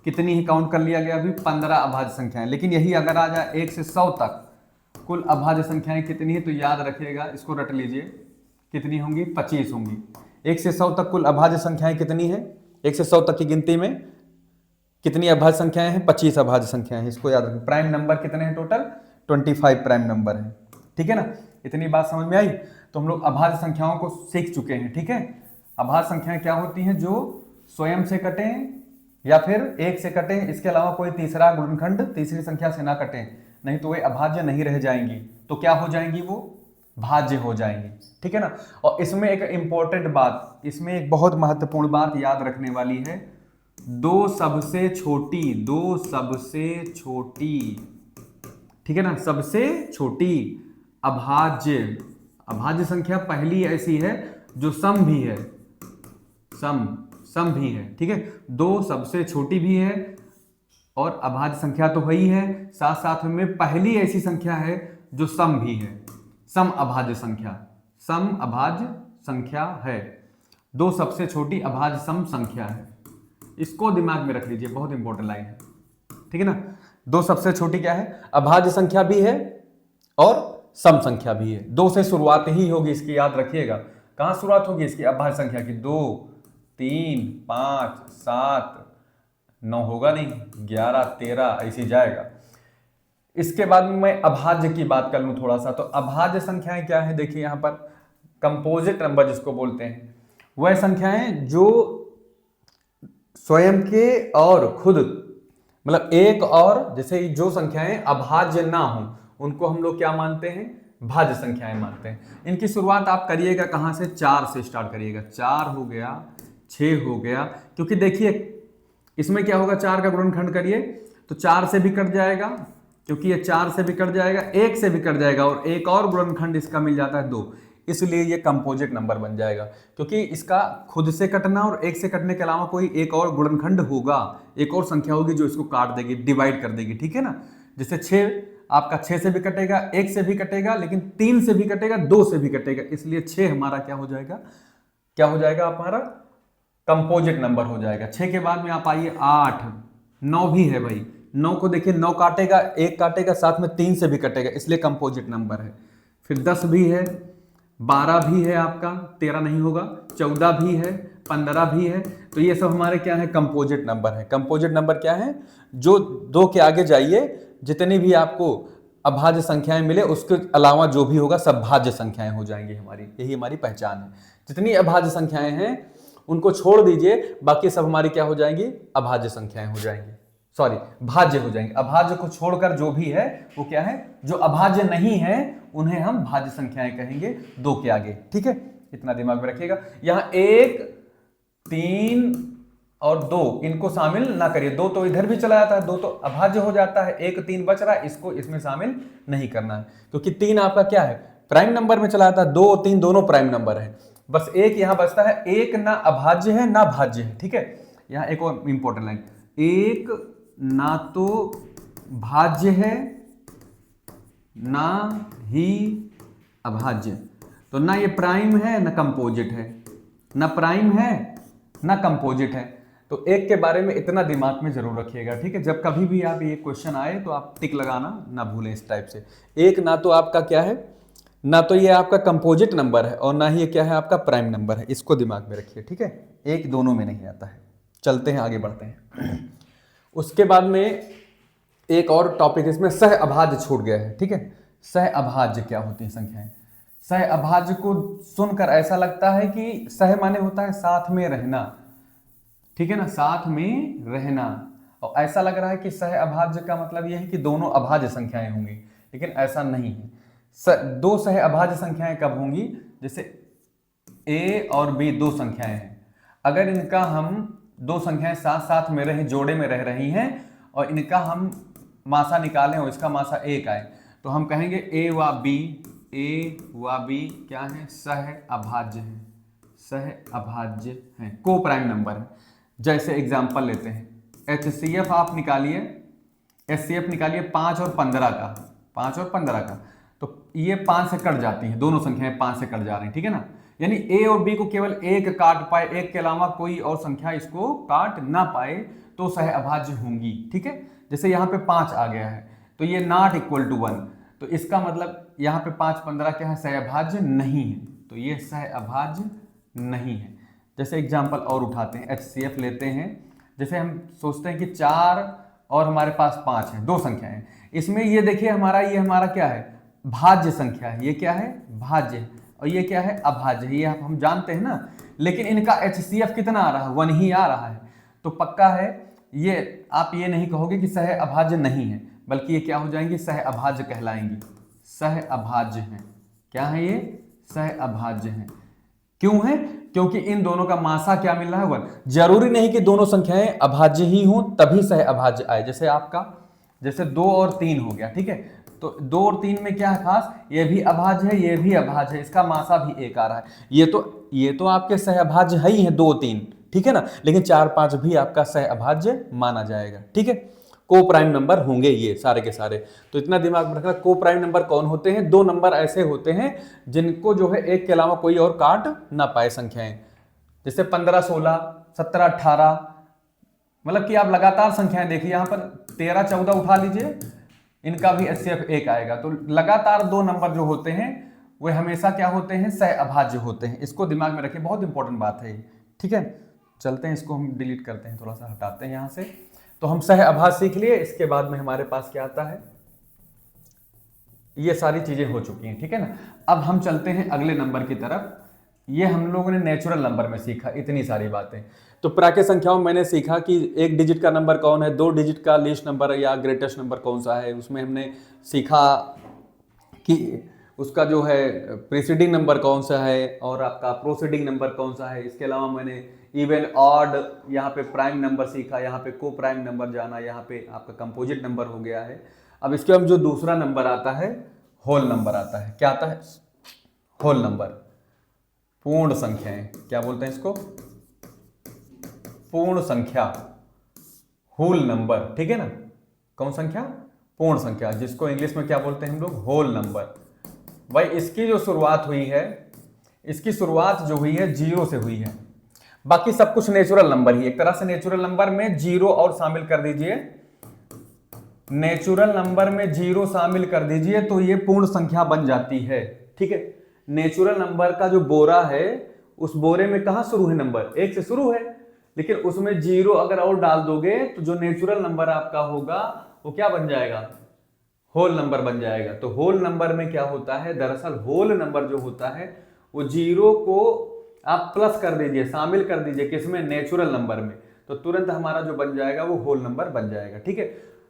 कितनी ही काउंट कर लिया गया अभी, 15 अभाज्य संख्याएं। लेकिन यही अगर आ जाए 1 से 100 तक कुल अभाज्य संख्याएं कितनी है, तो याद रखिएगा, इसको रट लीजिए, कितनी होंगी? 25 होंगी। 1 से 100 तक कुल अभाज्य संख्याएं कितनी है? 1 से 100 तक की गिनती में कितनी अभाज्य संख्याएं हैं? 25 अभाज्य संख्याएं हैं, इसको याद रखें। प्राइम नंबर कितने हैं टोटल? 25 प्राइम नंबर है, ठीक है ना। इतनी बात समझ में आई? तो हम लोग अभाज्य संख्याओं को सीख चुके हैं, ठीक है। अभाज्य संख्याएं क्या होती हैं? जो स्वयं से कटें या फिर 1 से कटें, इसके अलावा कोई तीसरा गुणनखंड तीसरी संख्या से ना कटें, नहीं तो वे अभाज्य नहीं रह जाएंगी। तो क्या हो जाएंगी? वो भाज्य हो जाएंगी, ठीक है ना। और इसमें एक इंपॉर्टेंट बात, इसमें एक बहुत महत्वपूर्ण बात याद रखने वाली है, 2 सबसे छोटी, 2 सबसे छोटी, ठीक है ना, सबसे छोटी अभाज्य संख्या पहली ऐसी है जो सम भी है, सम भी है, ठीक है। 2 सबसे छोटी भी है और अभाज्य संख्या तो वही है, साथ साथ में पहली ऐसी संख्या है जो सम भी है, सम अभाज्य संख्या, सम अभाज्य संख्या है। 2 सबसे छोटी अभाज्य सम संख्या है, इसको दिमाग में रख लीजिए, बहुत इंपॉर्टेंट लाइन है, ठीक है ना। 2 सबसे छोटी क्या है? अभाज्य संख्या भी है और सम संख्या भी है। 2 से शुरुआत ही होगी इसकी, याद रखिएगा। कहां शुरुआत होगी इसकी? अभाज्य संख्या की। 2 3 5 7 9 होगा नहीं, 11 13 ऐसे जाएगा। इसके बाद में मैं अभाज्य की बात कर लूं थोड़ा सा, तो अभाज्य संख्याएं क्या है? देखिए यहां पर कंपोजिट नंबर जिसको बोलते हैं, वह संख्याएं जो स्वयं के और खुद, मतलब एक और, जैसे जो संख्याएं अभाज्य ना हो उनको हम लोग क्या मानते हैं? भाज्य संख्याएं मानते हैं। इनकी शुरुआत आप करिएगा कहां से? 4 से स्टार्ट करिएगा। 4 हो गया, 6 हो गया, क्योंकि देखिए इसमें क्या होगा, 4 का गुणनखंड करिए तो 4 से भी कट जाएगा, क्योंकि ये 4 से भी कट जाएगा, 1 से भी कट जाएगा, और एक और गुणनखंड इसका मिल जाता है 2, इसलिए ये कंपोजिट नंबर बन जाएगा, क्योंकि इसका खुद से कटना और 1 से कटने के अलावा कोई एक और गुणनखंड होगा, एक और संख्या होगी जो इसको काट देगी, डिवाइड कर देगी, ठीक है ना। जैसे 6 आपका 6 से भी कटेगा, 1 से भी कटेगा, लेकिन 3 से भी कटेगा, 2 से भी कटेगा, इसलिए 6 हमारा क्या हो जाएगा? क्या हो जाएगा? हमारा कंपोजिट नंबर हो जाएगा। 6 के बाद में आप आइए 8 9 भी है भाई, 9 को देखिए, 9 काटेगा, 1 काटेगा, साथ में 3 से भी कटेगा, इसलिए कंपोजिट नंबर है। फिर 10 भी है, 12 भी है आपका, 13 नहीं होगा, 14 भी है, 15 भी है। तो ये सब हमारे क्या है? कंपोजिट नंबर है। कंपोजिट नंबर क्या है? जो 2 के आगे जाइए, जितनी भी आपको अभाज्य संख्याएं मिले उसके अलावा जो भी होगा सब भाज्य संख्याएं हो जाएंगी हमारी, यही हमारी पहचान है। जितनी अभाज्य संख्याएं हैं उनको छोड़ दीजिए, बाकी सब हमारी क्या हो जाएंगी? अभाज्य संख्याएं हो जाएंगी, सॉरी भाज्य हो जाएंगे। अभाज्य को छोड़कर जो भी है वो क्या है? जो अभाज्य नहीं है उन्हें हम भाज्य संख्याएं कहेंगे 2 के आगे, ठीक है। इतना दिमाग में रखिएगा। यहां 1 3 और 2 इनको शामिल ना करिए, 2 तो इधर भी चला जाता है, 2 तो अभाज्य हो जाता है, 1 3 बच रहा है, इसको इसमें शामिल नहीं करना है, क्योंकि 3 आपका क्या है? प्राइम नंबर में चला जाता है, 2 और 3 दोनों प्राइम नंबर है, बस 1 यहां बचता है, 1 ना अभाज्य है ना भाज्य है, ठीक है। यहां एक और इंपॉर्टेंट लाइन, 1 ना तो भाज्य है ना ही अभाज्य, तो ना ये प्राइम है ना कंपोजिट है, ना प्राइम है ना कंपोजिट है। तो एक के बारे में इतना दिमाग में जरूर रखिएगा, ठीक है। जब कभी भी आप ये क्वेश्चन आए तो आप टिक लगाना ना भूलें इस टाइप से। एक ना तो आपका क्या है, ना तो ये आपका कंपोजिट नंबर है और ना ही ये क्या है आपका प्राइम नंबर है, इसको दिमाग में रखिए, ठीक है। एक दोनों में नहीं आता है। चलते हैं आगे बढ़ते हैं। उसके बाद में एक और टॉपिक इसमें सह अभाज्य छूट गया है, ठीक है। सह अभाज्य क्या होती है संख्याएं। सह अभाज्य को सुनकर ऐसा लगता है कि सह माने होता है साथ में रहना, ठीक है ना, साथ में रहना। और ऐसा लग रहा है कि सह अभाज्य का मतलब यह है कि दोनों अभाज्य संख्याएं होंगी, लेकिन ऐसा नहीं है। दो सह अभाज्य संख्याएं कब होंगी, जैसे a और b दो संख्याएं हैं, अगर इनका हम दो संख्याएं साथ साथ में रहे, जोड़े में रह रही हैं और इनका हम मासा निकालें और इसका मासा 1 आए, तो हम कहेंगे a व b क्या है, सह अभाज्य है, सह अभाज्य है, को प्राइम नंबर है। जैसे एग्जांपल लेते हैं, HCF आप निकालिए, HCF निकालिए 5 और 15 का, 5 और 15 का, तो ये 5 से कट जाती हैं, दोनों संख्याएं 5 से कट जा रही हैं, ठीक है ना। यानी A और B को केवल एक काट पाए, एक के अलावा कोई और संख्या इसको काट ना पाए तो सह अभाज्य होंगी, ठीक है। जैसे यहाँ पे 5 आ गया है तो ये नॉट इक्वल टू 1, तो इसका मतलब यहाँ पे 5 15 क्या है, सह अभाज्य नहीं है, तो ये सह अभाज्य नहीं है। जैसे एग्जाम्पल और उठाते हैं, HCF लेते हैं, जैसे हम सोचते हैं कि 4 और हमारे पास 5 है, दो संख्या है, इसमें ये देखिए ये हमारा क्या है, भाज्य संख्या है, ये क्या है, भाज्य है, और ये क्या है, अभाज्य है, ये हम जानते हैं ना। लेकिन इनका HCF कितना आ रहा है, 1 ही आ रहा है, तो पक्का है ये, आप ये नहीं कहोगे कि सह अभाज्य नहीं है, बल्कि ये क्या हो जाएंगी, सह अभाज्य कहलाएंगी, सह अभाज्य हैं। क्या है ये, सह अभाज्य हैं। क्यों है, क्योंकि इन दोनों का मासा क्या मिल रहा है, 1। जरूरी नहीं कि दोनों संख्याएं अभाज्य ही हों तभी सह अभाज्य आए। जैसे आपका, जैसे 2 और 3 हो गया, ठीक है, तो 2 और 3 में क्या है खास, ये भी अभाज्य है, ये भी अभाज्य है, इसका मासा भी 1 आ रहा है, ये तो आपके सह अभाज्य है ही है 2 3, ठीक है ना, लेकिन 4 5 भी आपका सह अभाज्य माना जाएगा, ठीक है। को प्राइम नंबर होंगे ये सारे के सारे। तो इतना दिमाग में रखना, को प्राइम नंबर कौन होते हैं, दो नंबर ऐसे होते हैं जिनको जो है एक के अलावा कोई और काट ना पाए संख्याएं। जैसे 15 16 17 18, मतलब कि आप लगातार संख्याएं देखिए, यहाँ पर 13 14 उठा लीजिए, इनका भी HCF 1 आएगा। तो लगातार दो नंबर जो होते हैं वे हमेशा क्या होते हैं, सह अभाज्य होते हैं। इसको दिमाग में रखिए, बहुत इंपॉर्टेंट बात है, ठीक है। चलते हैं, इसको हम डिलीट करते हैं, थोड़ा सा हटाते हैं यहाँ से। तो हम सह अभाज्य सीख लिए, इसके बाद में हमारे पास क्या आता है, ये सारी चीजें हो चुकी हैं, ठीक है ना। अब हम चलते हैं अगले नंबर की तरफ। ये हम लोगों ने नेचुरल नंबर में सीखा इतनी सारी बातें। तो प्राकृत संख्याओं में मैंने सीखा कि 1 डिजिट का नंबर कौन है, 2 डिजिट का लीस्ट नंबर या ग्रेटेस्ट नंबर कौन सा है। उसमें हमने सीखा कि उसका जो है प्रीसीडिंग नंबर कौन सा है और आपका प्रोसीडिंग नंबर कौन सा है। इसके अलावा मैंने इवन ऑड, यहाँ पे प्राइम नंबर सीखा, यहाँ पे को प्राइम नंबर जाना, यहाँ पे आपका कंपोजिट नंबर हो गया है। अब इसके बाद जो दूसरा नंबर आता है, होल नंबर आता है। क्या आता है, होल नंबर, पूर्ण संख्याएं, क्या बोलते हैं इसको, पूर्ण संख्या, होल नंबर, ठीक है ना। कौन संख्या, पूर्ण संख्या, जिसको इंग्लिश में क्या बोलते हैं हम लोग, होल नंबर। भाई इसकी जो शुरुआत हुई है, इसकी शुरुआत जो हुई है 0 से हुई है। बाकी सब कुछ नेचुरल नंबर ही, एक तरह से नेचुरल नंबर में 0 और शामिल कर दीजिए, नेचुरल नंबर में 0 शामिल कर दीजिए तो ये पूर्ण संख्या बन जाती है, ठीक है। नेचुरल नंबर का जो बोरा है, उस बोरे में कहां शुरू है, नंबर 1 से शुरू है, लेकिन उसमें 0 अगर और डाल दोगे तो जो नेचुरल नंबर आपका होगा वो क्या बन जाएगा, होल नंबर बन जाएगा। तो होल नंबर में क्या होता है, दरअसल होल नंबर जो होता है वो 0 को आप प्लस कर दीजिए, शामिल कर दीजिए किसमें, नेचुरल नंबर में, तो तुरंत हमारा जो बन जाएगा वो होल नंबर बन जाएगा, ठीक है।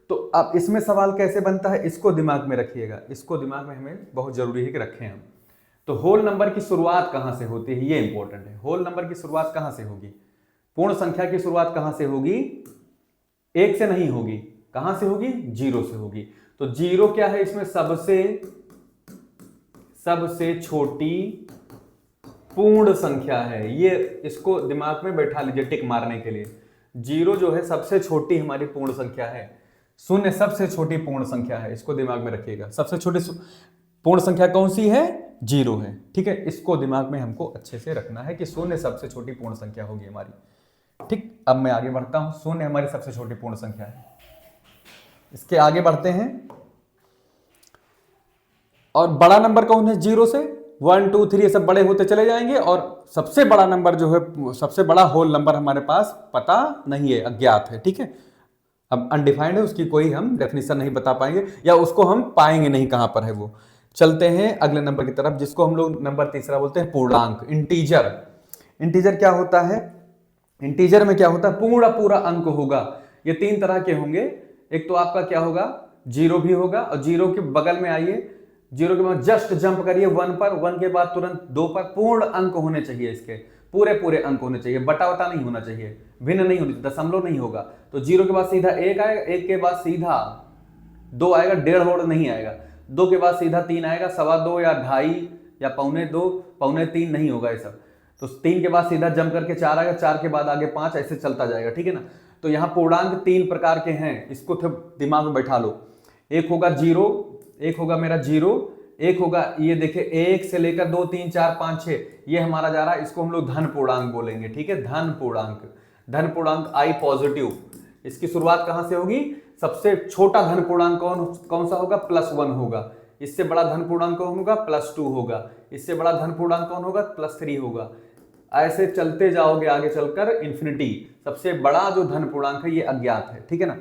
तो अब इसमें सवाल कैसे बनता है, इसको दिमाग में रखिएगा, इसको दिमाग में हमें बहुत जरूरी है कि रखें हम। तो होल नंबर की शुरुआत कहां से होती है, ये इंपॉर्टेंट है। होल नंबर की शुरुआत कहां से होगी, पूर्ण संख्या की शुरुआत कहां से होगी, 1 से नहीं होगी, कहां से होगी, 0 से होगी। तो 0 क्या है, इसमें सबसे छोटी पूर्ण संख्या है। ये इसको दिमाग में बैठा लीजिए टिक मारने के लिए। 0 जो है सबसे छोटी हमारी पूर्ण संख्या है, 0 सबसे छोटी पूर्ण संख्या है, इसको दिमाग में रखिएगा। सबसे छोटी पूर्ण संख्या कौन सी है, 0 है, ठीक है। इसको दिमाग में हमको अच्छे से रखना है कि 0 सबसे छोटी पूर्ण संख्या होगी हमारी, ठीक, अब मैं आगे बढ़ता हूं। शून्य हमारी सबसे छोटी पूर्ण संख्या है। इसके आगे बढ़ते हैं, और बड़ा नंबर कौन है? 0 से 1 2 3 ये सब बड़े होते चले जाएंगे, और सबसे बड़ा नंबर जो है, सबसे बड़ा होल नंबर हमारे पास पता नहीं है, अज्ञात है। ठीक है, अब अनडिफाइंड है, उसकी कोई हम डेफिनेशन नहीं बता पाएंगे, या उसको हम पाएंगे नहीं कहां पर है वो। चलते हैं अगले नंबर की तरफ, जिसको हम लोग नंबर तीसरा बोलते हैं पूर्णांक, इंटीजर। इंटीजर क्या होता है? इंटीजर में क्या होता है? पूरा पूरा अंक होगा। ये 3 तरह के होंगे। एक तो आपका क्या होगा? 0 भी होगा, और 0 के बगल में आइए, 0 के बाद जस्ट जंप करिए 1 पर, 1 के बाद तुरंत 2 पर। पूर्ण अंक होने चाहिए, इसके पूरे पूरे अंक होने चाहिए, बटा वटा नहीं होना चाहिए, भिन्न नहीं होनी चाहिए, दशमलव नहीं होगा। तो 0 के बाद सीधा 1 आएगा, 1 के बाद सीधा 2 आएगा, 1.5 नहीं आएगा, 2 के बाद सीधा 3 आएगा, 2.25 या 2.5 या 2.25, 2.25 नहीं होगा ये सब। तो 3 के बाद सीधा जंप करके 4 आएगा, 4 के बाद आगे 5, ऐसे चलता जाएगा। ठीक है ना? तो यहाँ पूर्णांक 3 प्रकार के हैं, इसको दिमाग में बैठा लो। एक होगा 0, एक होगा मेरा 0, एक होगा ये देखिए 1 से लेकर 2 3 4 5 6, ये हमारा जा रहा है, इसको हम लोग धन पूर्णांक बोलेंगे। ठीक है, धन पूर्णांक, धन पूर्णांक आई पॉजिटिव। इसकी शुरुआत कहां से होगी? सबसे छोटा धन पूर्णांक कौन सा होगा? +1 होगा। इससे बड़ा धन पूर्णांक कौन होगा? +2 होगा। इससे बड़ा धन पूर्णांक कौन होगा? +3 होगा। ऐसे चलते जाओगे आगे चलकर इन्फिनिटी। सबसे बड़ा जो धन पूर्णांक है ये अज्ञात है। ठीक है ना?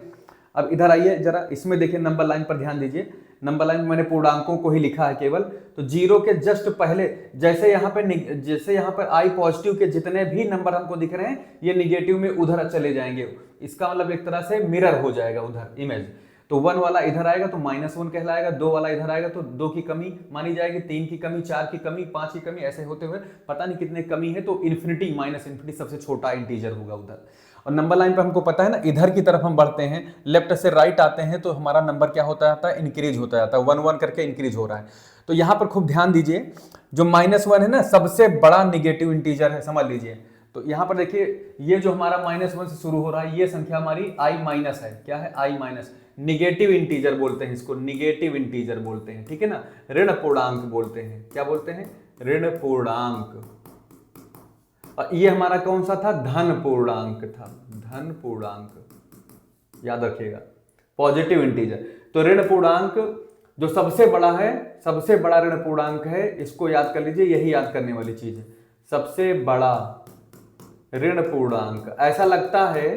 अब इधर आइए जरा, इसमें देखिए नंबर लाइन पर ध्यान दीजिए। नंबर लाइन में मैंने पूर्णांकों को ही लिखा है केवल। तो 0 के जस्ट पहले, जैसे यहाँ पर आई पॉजिटिव के जितने भी नंबर हमको दिख रहे हैं, ये निगेटिव में उधर चले जाएंगे। इसका मतलब एक तरह से मिरर हो जाएगा उधर इमेज। तो 1 वाला इधर आएगा तो -1 कहलाएगा, 2 वाला इधर आएगा तो 2 की कमी मानी जाएगी, 3 की कमी, 4 की कमी, 5 की कमी, ऐसे होते हुए पता नहीं कितने कमी है। तो इन्फिनिटी, माइनस इन्फिनिटी सबसे छोटा इंटीजर होगा उधर। और नंबर लाइन पे हमको पता है ना, इधर की तरफ हम बढ़ते हैं, लेफ्ट से राइट आते हैं, तो हमारा नंबर क्या होता जाता है? इंक्रीज होता जाता है, 1 1 करके इंक्रीज हो रहा है। तो यहाँ पर खूब ध्यान दीजिए, जो -1 है ना, सबसे बड़ा निगेटिव इंटीजर है, समझ लीजिए। तो यहाँ पर देखिए, ये जो हमारा -1 से शुरू हो रहा है, ये संख्या हमारी I- है। क्या है? I-, निगेटिव इंटीजर बोलते हैं इसको, निगेटिव इंटीजर बोलते हैं। ठीक है ना? ऋण पूर्णांक बोलते हैं। क्या बोलते हैं? ऋण पूर्णांक। और ये हमारा कौन सा था? धन पूर्णांक था, धन पूर्णांक, याद रखिएगा, पॉजिटिव इंटीजर। तो ऋण पूर्णांक जो सबसे बड़ा है, सबसे बड़ा ऋण पूर्णांक है, इसको याद कर लीजिए, यही याद करने वाली चीज है। सबसे बड़ा ऋण पूर्णांक। ऐसा लगता है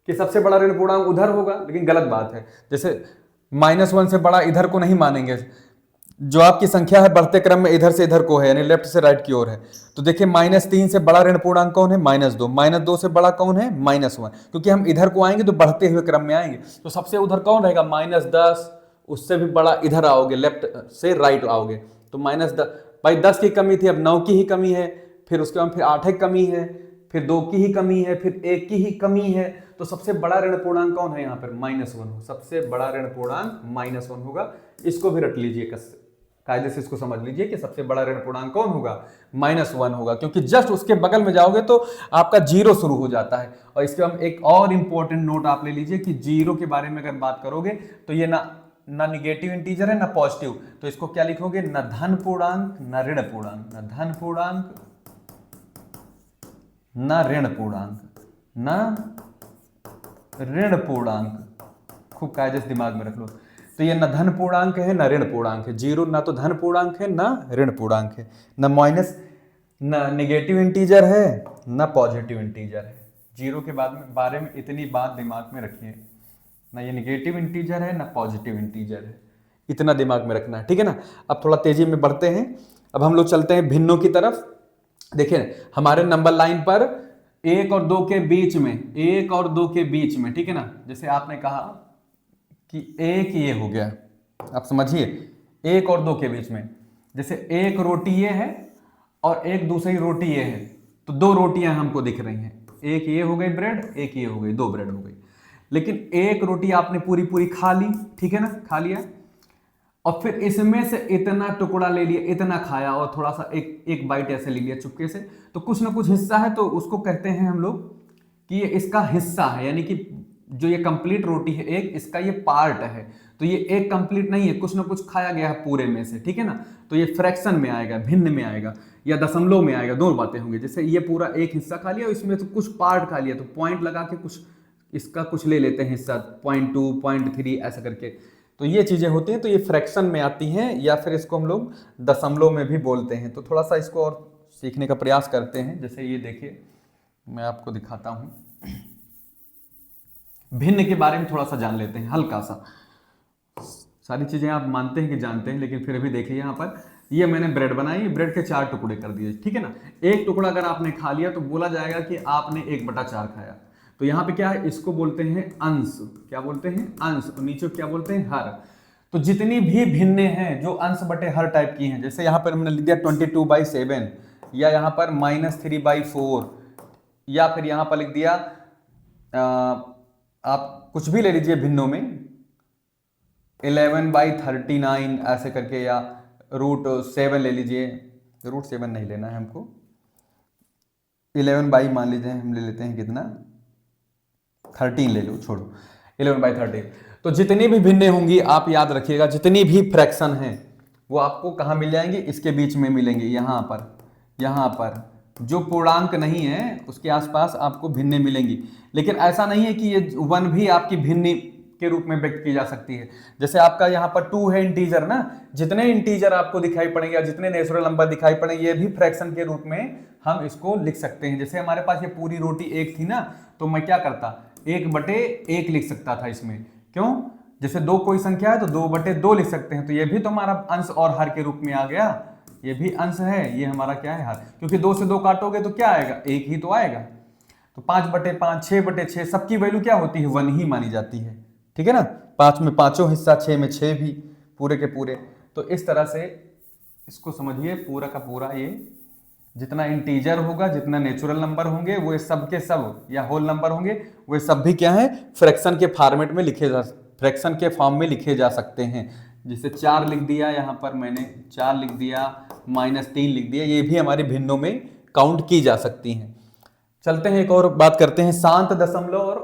कि सबसे बड़ा ऋण पूर्णांक उधर होगा, लेकिन गलत बात है। जैसे -1 से बड़ा इधर को नहीं मानेंगे, जो आपकी संख्या है बढ़ते क्रम में इधर से इधर को है, यानी लेफ्ट से राइट की ओर है। तो देखिए -3 से बड़ा ऋण पूर्णांक कौन है? -2। -2 से बड़ा कौन है? -1। क्योंकि हम इधर को आएंगे तो बढ़ते हुए क्रम में आएंगे, तो सबसे उधर कौन रहेगा? -10। उससे भी बड़ा इधर आओगे, लेफ्ट से राइट आओगे तो -10। भाई 10 की कमी थी, अब 9 की ही कमी है, फिर उसके बाद फिर 8 की कमी है, फिर 2 की ही कमी है, फिर 1 की ही कमी है। तो सबसे बड़ा ऋण पूर्णांक कौन है यहाँ पर? -1। सबसे बड़ा ऋण पूर्णांक -1 होगा। इसको भी रट लीजिए, कायदे से इसको समझ लीजिए कि सबसे बड़ा ऋण पूर्णांक कौन होगा? -1 होगा, क्योंकि जस्ट उसके बगल में जाओगे तो आपका 0 शुरू हो जाता है। और इसके हम एक और इंपॉर्टेंट नोट आप ले लीजिए कि 0 के बारे में अगर बात करोगे तो ये ना निगेटिव इंटीजर है ना पॉजिटिव, तो इसको क्या लिखोगे? न धन पूर्णांक न ऋण पूर्णांक, न धन पूर्णांक न ऋण पूर्णांक, न ऋण पूर्णांक। खूब कायदे से दिमाग में रख लो। तो ये न धन पूर्णांक है न ऋण पूर्णांक है। 0 ना तो धन पूर्णांक है न ऋण पूर्णांक है, न माइनस, न निगेटिव इंटीजर है न पॉजिटिव इंटीजर है। 0 के बारे में इतनी बात दिमाग में रखिए, ना ये निगेटिव इंटीजर है ना पॉजिटिव इंटीजर है, इतना दिमाग में रखना है। ठीक है ना? अब थोड़ा तेजी में बढ़ते हैं। अब हम लोग चलते हैं भिन्नों की तरफ। देखिए हमारे नंबर लाइन पर 1 और 2 के बीच में, 1 और 2 के बीच में, ठीक है ना, जैसे आपने कहा कि 1 ये हो गया, आप समझिए 1 और 2 के बीच में, जैसे एक रोटी ये है और एक दूसरी रोटी ये है, तो 2 रोटियां हमको दिख रही हैं। एक ये हो गई ब्रेड, एक ये हो गई, 2 ब्रेड हो गई। लेकिन एक रोटी आपने पूरी पूरी खा ली, ठीक है ना, खा लिया, और फिर इसमें से इतना टुकड़ा ले लिया, इतना खाया, और थोड़ा सा एक बाइट ऐसे ले लिया चुपके से, तो कुछ ना कुछ हिस्सा है, तो उसको कहते हैं हम लोग कि ये इसका हिस्सा है, यानी कि जो ये कंप्लीट रोटी है एक, इसका ये पार्ट है। तो ये एक कंप्लीट नहीं है, कुछ ना कुछ खाया गया है पूरे में से, ठीक है ना। तो ये फ्रैक्शन में आएगा, भिन्न में आएगा या दशमलव में आएगा, दोनों बातें होंगी। जैसे ये पूरा एक हिस्सा खा लिया, इसमें तो कुछ पार्ट खा लिया, तो पॉइंट लगा के कुछ इसका कुछ ले लेते हैं हिस्सा, 0.2 0.3 ऐसा करके। तो ये चीजें होती हैं, तो ये फ्रैक्शन में आती हैं, या फिर इसको हम लोग दशमलव में भी बोलते हैं। तो थोड़ा सा इसको और सीखने का प्रयास करते हैं। जैसे ये देखिए, मैं आपको दिखाता हूँ, भिन्न के बारे में थोड़ा सा जान लेते हैं हल्का सा। सारी चीजें आप मानते हैं कि जानते हैं, लेकिन फिर भी देखिए यहाँ पर ये मैंने ब्रेड बनाई, ब्रेड के 4 टुकड़े कर दिए, ठीक है ना। एक टुकड़ा अगर आपने खा लिया तो बोला जाएगा कि आपने 1/4 खाया। तो यहाँ पे क्या है, इसको बोलते हैं अंश। क्या बोलते हैं, अंश। और नीचे क्या बोलते हैं, हर। तो जितनी भी भिन्न हैं जो अंश बटे हर टाइप की हैं, जैसे यहाँ पर हमने लिख दिया 22/7, या यहाँ पर -3/4, या फिर यहाँ पर लिख दिया आप कुछ भी ले लीजिए भिन्नों में, 11/39 ऐसे करके, या √7 ले लीजिए। √7 नहीं लेना है हमको, 11 मान लीजिए, हम ले लेते हैं कितना, 13 ले लो, छोड़ो, 11/13। तो जितनी भी भिन्नें होंगी आप याद रखिएगा, जितनी भी फ्रैक्शन हैं वो आपको कहाँ मिल जाएंगे, इसके बीच में मिलेंगे, यहाँ पर जो पूर्णांक नहीं है उसके आसपास आपको भिन्नें मिलेंगी। लेकिन ऐसा नहीं है कि ये 1 भी आपकी भिन्न के रूप में व्यक्त की जा सकती है। जैसे आपका यहाँ पर 2 है इंटीजर ना, जितने इंटीजर आपको दिखाई पड़ेंगे या जितने नेचुरल नंबर दिखाई पड़ेंगे, ये भी फ्रैक्शन के रूप में हम इसको लिख सकते हैं। जैसे हमारे पास ये पूरी रोटी 1 थी ना, तो मैं क्या करता, 1/1 लिख सकता था इसमें। क्यों, जैसे 2 कोई संख्या है तो 2/2 लिख सकते हैं। तो ये भी तो हमारा अंश और हर के रूप में आ गया, ये भी अंश है, ये हमारा क्या है, हर। क्योंकि 2 से 2 काटोगे तो क्या आएगा, 1 ही तो आएगा। तो 5/5, 6/6, सबकी वैल्यू क्या होती है, 1 ही मानी जाती है, ठीक है ना। 5 में 5 हिस्सा, 6 में 6 भी, पूरे के पूरे। तो इस तरह से इसको समझिए, पूरा का पूरा ये जितना इंटीजर होगा, जितना नेचुरल नंबर होंगे, वो सब के सब, या होल नंबर होंगे, वो सब भी क्या है, फ्रैक्शन के फॉर्मेट में फ्रैक्शन के फॉर्म में लिखे जा सकते हैं। जैसे 4 लिख दिया, यहाँ पर मैंने 4 लिख दिया, -3 लिख दिया, ये भी हमारी भिन्नों में काउंट की जा सकती हैं। चलते हैं, एक और बात करते हैं, शांत दशमलव और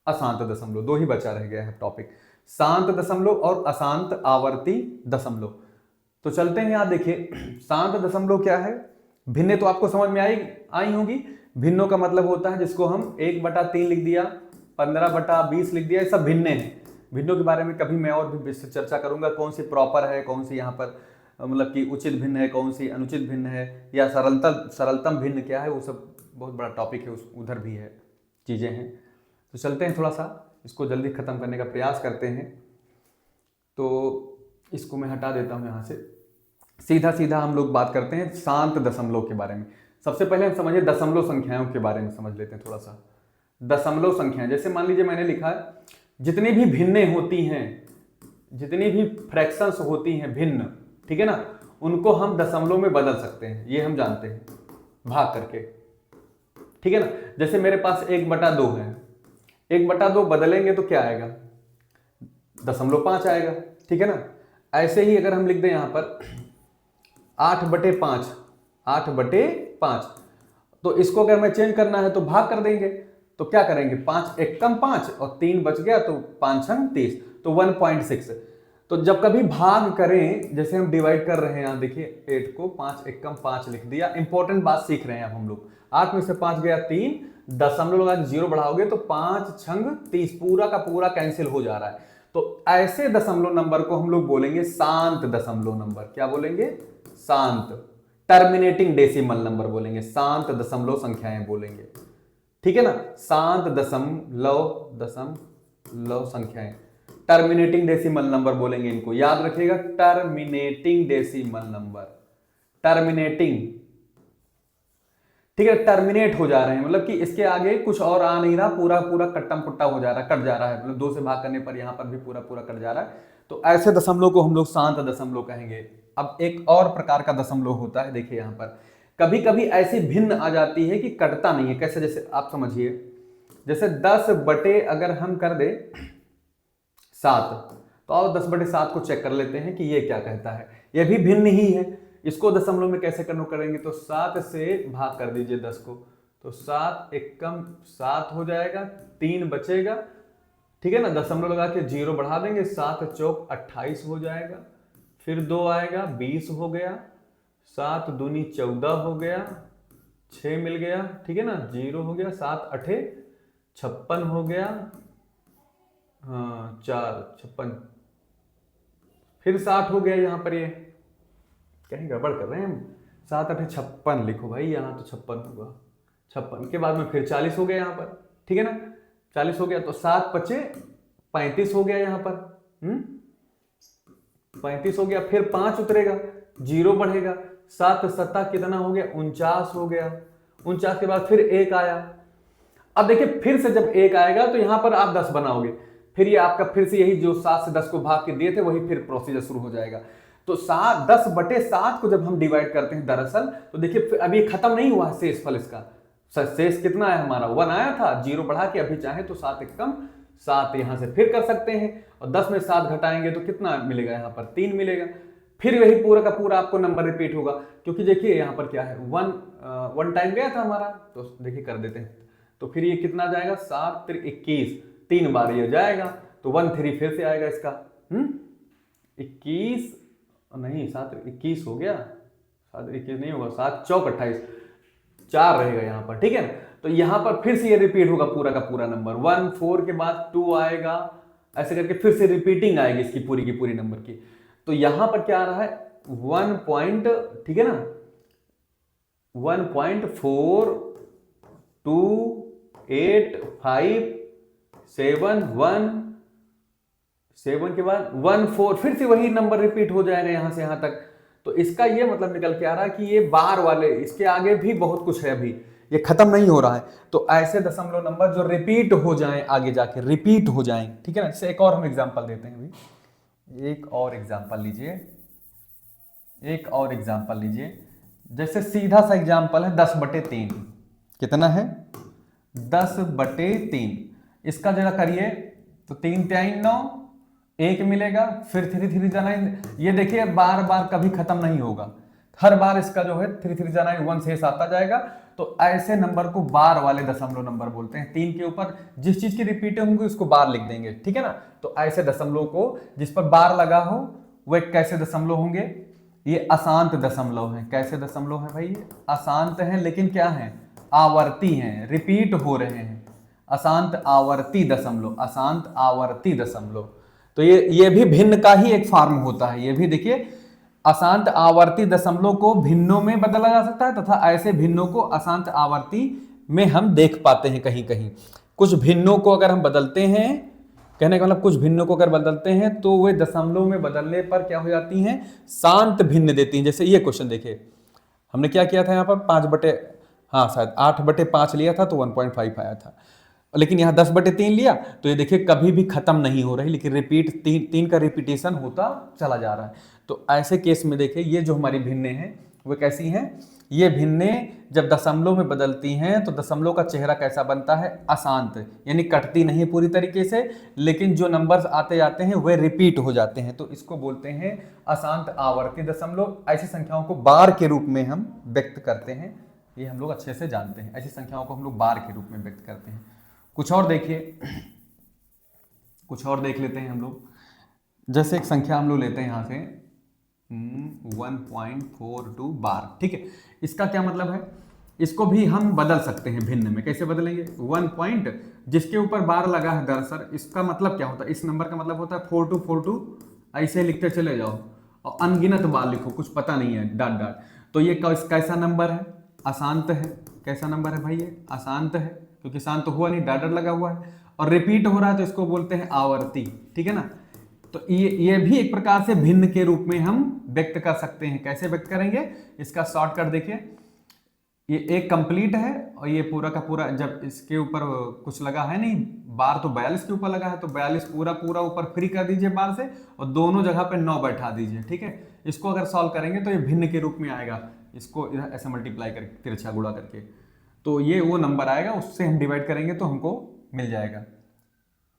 अशांत दशमलव। 2 ही बचा रह गया है टॉपिक, शांत दशमलव और अशांत आवर्ती दशमलव। तो चलते हैं, यहाँ देखिए, शांत दशमलव क्या है, भिन्न तो आपको समझ में आई होगी। भिन्नों का मतलब होता है जिसको हम 1/3 लिख दिया, 15/20 लिख दिया, ये सब भिन्न है। भिन्नों के बारे में कभी मैं और भी चर्चा करूंगा, कौन सी प्रॉपर है, कौन सी यहाँ पर मतलब कि उचित भिन्न है, कौन सी अनुचित भिन्न है, या सरलतम भिन्न क्या है, वो सब बहुत बड़ा टॉपिक है, उधर भी है, चीज़ें हैं। तो चलते हैं, थोड़ा सा इसको जल्दी ख़त्म करने का प्रयास करते हैं। तो इसको मैं हटा देता हूँ यहाँ से, सीधा हम लोग बात करते हैं शांत दशमलव के बारे में। सबसे पहले हम समझिए दशमलव संख्याओं के बारे में समझ लेते हैं थोड़ा सा। दशमलव संख्याएं, जैसे मान लीजिए मैंने लिखा है, जितनी भी भिन्नें होती हैं, जितनी भी फ्रैक्शंस होती हैं भिन्न, ठीक है ना, उनको हम दशमलव में बदल सकते हैं, ये हम जानते हैं, भाग करके, ठीक है ना। जैसे मेरे पास 1/2 है, 1/2 बदलेंगे तो क्या आएगा, 0.5 आएगा, ठीक है ना। ऐसे ही अगर हम लिख दें यहाँ पर 8/5, 8/5, तो इसको अगर मैं चेंज करना है तो भाग कर देंगे। तो क्या करेंगे, 5 एकम 5 और 3 बच गया, तो 5 छंग 30, तो 1.6। तो जब कभी भाग करें, जैसे हम डिवाइड कर रहे हैं, यहाँ देखिए 8 को 5 एकम 5 लिख दिया। इंपॉर्टेंट बात सीख रहे हैं अब हम लोग, 8 में से 5 गया 3, दशमलव लगा 0 बढ़ाओगे तो 5 छंग 30, पूरा का पूरा कैंसिल हो जा रहा है। तो ऐसे दशमलव नंबर को हम लोग बोलेंगे शांत दशमलव नंबर। क्या बोलेंगे, शांत, टर्मिनेटिंग डेसिमल नंबर बोलेंगे, शांत दशमलव संख्याएं बोलेंगे, ठीक है ना। शांत दशमलव संख्याएं, टर्मिनेटिंग डेसिमल नंबर बोलेंगे इनको, याद रखिएगा, टर्मिनेटिंग डेसिमल नंबर, टर्मिनेटिंग, ठीक है, टर्मिनेट हो जा रहे हैं, मतलब कि इसके आगे कुछ और आ नहीं रहा, पूरा पूरा कट्टम पुट्टा हो जा रहा है, कट जा रहा है, मतलब 2 से भाग करने पर यहाँ पर भी पूरा पूरा कट जा रहा है। तो ऐसे दशमलव को हम लोग शांत दशमलव कहेंगे। अब एक और प्रकार का दशमलव होता है, देखिए यहाँ पर कभी कभी ऐसी भिन्न आ जाती है कि कटता नहीं है। कैसे, जैसे आप समझिए, जैसे 10 अगर हम कर दे 7, तो आओ 10/7 को चेक कर लेते हैं कि ये क्या कहता है, ये भी भिन्न ही है। इसको दशमलव में कैसे करेंगे, तो 7 से भाग कर दीजिए 10 को, तो 7 एकम 7 हो जाएगा, 3 बचेगा, ठीक है ना, दशमलव लगा के 0 बढ़ा देंगे, 7 चौक 28 हो जाएगा, फिर 2 आएगा 20 हो गया, 7 दूनी 14 हो गया, 6 मिल गया, ठीक है ना, 0 हो गया, 7 8 56 हो गया, हाँ 4 56, फिर 60 हो गया। यहाँ पर ये कहीं गड़बड़ कर रहे हैं हम, 7 8 56 लिखो भाई, यहाँ तो 56 होगा, 56 के बाद में फिर 40 हो गया यहाँ पर, ठीक है ना, 40 हो गया, तो 7 5 35 हो गया यहाँ पर, 35 हो गया, फिर 5 उतरेगा, 0 बढ़ेगा, 7 7 कितना हो गया, 49 हो गया, 49 के बाद फिर 1 आया। अब देखिए फिर से जब 1 आएगा तो यहां पर आप 10 बनाओगे, फिर ये आपका फिर से यही जो 7 से 10 को भाग के दिए थे वही फिर प्रोसीजर शुरू हो जाएगा। तो 10/7 को जब हम डिवाइड करते हैं दरअसल, तो देखिए अब ये खत्म नहीं हुआ है शेष फल इसका, शेष कितना है हमारा 1 आया था, 0 बढ़ा के अभी चाहे तो 7 1 कम 7 यहां से फिर कर सकते हैं, और 10 में 7 घटाएंगे तो कितना मिलेगा, यहाँ पर 3 मिलेगा, फिर वही पूरा का पूरा आपको नंबर रिपीट होगा, क्योंकि देखिए यहाँ पर क्या है 1 टाइम गया था हमारा, तो देखिए कर देते हैं, तो फिर ये कितना जाएगा 7 3 21, 3 बार ये जाएगा, तो 1 3 फिर से आएगा इसका, 21 नहीं 7 21 हो गया, 7 21 नहीं होगा, 7 चौक 28, 4 रहेगा यहाँ पर, ठीक है ना। तो यहाँ पर फिर से ये रिपीट होगा पूरा का पूरा नंबर, 1 4 के बाद 2 आएगा, ऐसे करके फिर से रिपीटिंग आएगी इसकी पूरी की पूरी नंबर की। तो यहाँ पर क्या आ रहा है 1 पॉइंट, ठीक है ना, 1.42857 के बाद 1 4, फिर से वही नंबर रिपीट हो जाएगा यहां से यहां तक। तो इसका ये मतलब निकल के आ रहा है कि ये बार वाले, इसके आगे भी बहुत कुछ है, अभी ये खत्म नहीं हो रहा है। तो ऐसे दशमलव नंबर जो रिपीट हो जाएं आगे जाके, रिपीट हो जाएं, ठीक है ना। इससे एक और हम एग्जांपल देते हैं, अभी एक और एग्जांपल लीजिए, एक और एग्जांपल लीजिए। जैसे सीधा सा एग्जांपल है 10/3, कितना है 10/3, इसका जरा करिए तो 3 3 9 1 मिलेगा, फिर 3 3 जा 9, ये देखिए बार बार कभी खत्म नहीं होगा, हर बार इसका जो है 3 3 जा 9 1 शेष आता जाएगा। तो ऐसे नंबर को बार वाले दशमलव नंबर बोलते हैं। 3 के ऊपर जिस चीज की रिपीट होंगे उसको बार लिख देंगे, ठीक है ना। तो ऐसे दशमलव को जिस पर बार लगा हो वो कैसे दशमलव होंगे, ये अशांत दशमलव है। कैसे दशमलव है भाई, ये अशांत है, लेकिन क्या है आवर्ती हैं, रिपीट हो रहे हैं, अशांत आवर्ती दशमलव, अशांत आवर्ती दशमलव। तो ये भी भिन्न का ही एक फॉर्म होता है। ये भी देखिए अशांत आवर्ती दशमलव को भिन्नों में बदला जा सकता है, तथा ऐसे भिन्नों को अशांत आवर्ती में हम देख पाते हैं कहीं कहीं। कुछ भिन्नों को अगर हम बदलते हैं, कहने का मतलब कुछ भिन्नों को अगर बदलते हैं तो वे दशमलव में बदलने पर क्या हो जाती हैं, शांत भिन्न देती हैं। जैसे ये क्वेश्चन देखिए, हमने क्या किया था यहाँ पर 8/5 लिया था तो 1.5 आया था, लेकिन यहाँ 10/3 लिया तो ये देखिए कभी भी खत्म नहीं हो रही, लेकिन रिपीट 3 का रिपीटेशन होता चला जा रहा है। तो ऐसे केस में देखिए ये जो हमारी भिन्ने हैं वो कैसी हैं, ये भिन्ने जब दशमलव में बदलती हैं तो दशमलव का चेहरा कैसा बनता है, अशांत, यानी कटती नहीं पूरी तरीके से, लेकिन जो नंबर्स आते जाते हैं वे रिपीट हो जाते हैं। तो इसको बोलते हैं अशांत आवर्ती दशमलव। ऐसी संख्याओं को बार के रूप में हम व्यक्त करते हैं, ये हम लोग अच्छे से जानते हैं। ऐसी संख्याओं को हम लोग बार के रूप में व्यक्त करते हैं। कुछ और देखिए, कुछ और देख लेते हैं हम लोग। जैसे एक संख्या हम लोग लेते हैं यहाँ से 1.42 बार, ठीक है। इसका क्या मतलब है, इसको भी हम बदल सकते हैं भिन्न में। कैसे बदलेंगे, 1 पॉइंट जिसके ऊपर बार लगा है, दरअसल इसका मतलब क्या होता है, इस नंबर का मतलब होता है 4242, ऐसे लिखते चले जाओ और अनगिनत बार लिखो, कुछ पता नहीं है डाट डाट। तो ये कैसा नंबर है, अशांत है। कैसा नंबर है भाई, ये अशांत है, क्योंकि शांत हुआ नहीं, डाट लगा हुआ है और रिपीट हो रहा है, तो इसको बोलते हैं आवर्ती, ठीक है ना। तो ये भी एक प्रकार से भिन्न के रूप में हम व्यक्त कर सकते हैं। कैसे व्यक्त करेंगे, इसका शॉर्टकट देखिए, ये एक कंप्लीट है और ये पूरा का पूरा, जब इसके ऊपर कुछ लगा है नहीं बार, तो 42 के ऊपर लगा है, तो 42 पूरा ऊपर फ्री कर दीजिए बार से और दोनों जगह पे 9 बैठा दीजिए, ठीक है। इसको अगर सॉल्व करेंगे तो ये भिन्न के रूप में आएगा, इसको इधर ऐसे मल्टीप्लाई करके तिरछा गुणा करके, तो ये वो नंबर आएगा, उससे हम डिवाइड करेंगे तो हमको मिल जाएगा।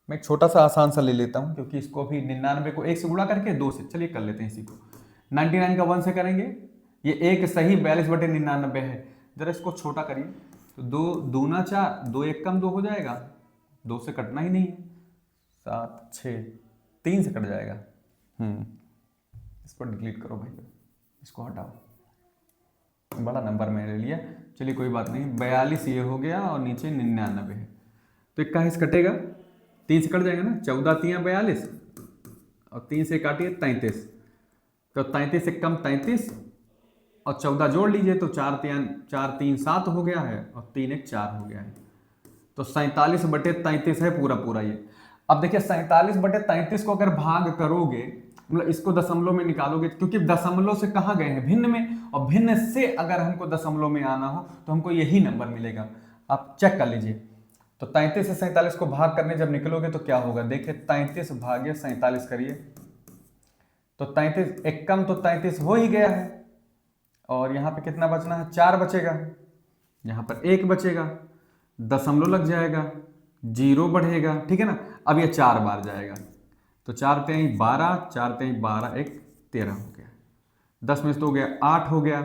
मैं एक छोटा सा आसान सा ले लेता हूँ, क्योंकि इसको भी 99 को 1 से गुणा करके 2 से, चलिए कर लेते हैं इसी को। 99 का 1 से करेंगे, ये एक सही 42/99 है। जरा इसको छोटा करिए, तो 2 दूना 4, 2 1 कम 2 हो जाएगा, 2 से कटना ही नहीं है, 7 6 3 से कट जाएगा। इसको डिलीट करो भैया, इसको हटाओ, बड़ा नंबर मैंने लिया, चलिए कोई बात नहीं। 42 ये हो गया और नीचे 99 है, तो 21 कटेगा, 3 से कट जाएगा ना, 14 3 42 और 3 से काटिए 33, तो 33 से कम 33 और 14 जोड़ लीजिए तो 4 3 7 हो गया है और 3 1 4 हो गया है, तो 47/33 है पूरा पूरा ये। अब देखिए 47/33 को अगर भाग करोगे, मतलब इसको दशमलव में निकालोगे, क्योंकि दशमलव से कहाँ गए हैं, भिन्न में, और भिन्न से अगर हमको दशमलव में आना हो तो हमको यही नंबर मिलेगा। आप चेक कर लीजिए, तो 33 से 47 को भाग करने जब निकलोगे तो क्या होगा, देखिए 33 भागे 47 करिए, तो 33 एक कम तो 33 हो ही गया है, और यहाँ पे कितना बचना है, 4 बचेगा, यहाँ पर 1 बचेगा, दशमलव लग जाएगा, 0 बढ़ेगा, ठीक है ना। अब ये 4 बार जाएगा, तो 4 3 12, 4 3 12 1 13 हो गया, 10 में से तो हो गया 8 हो गया।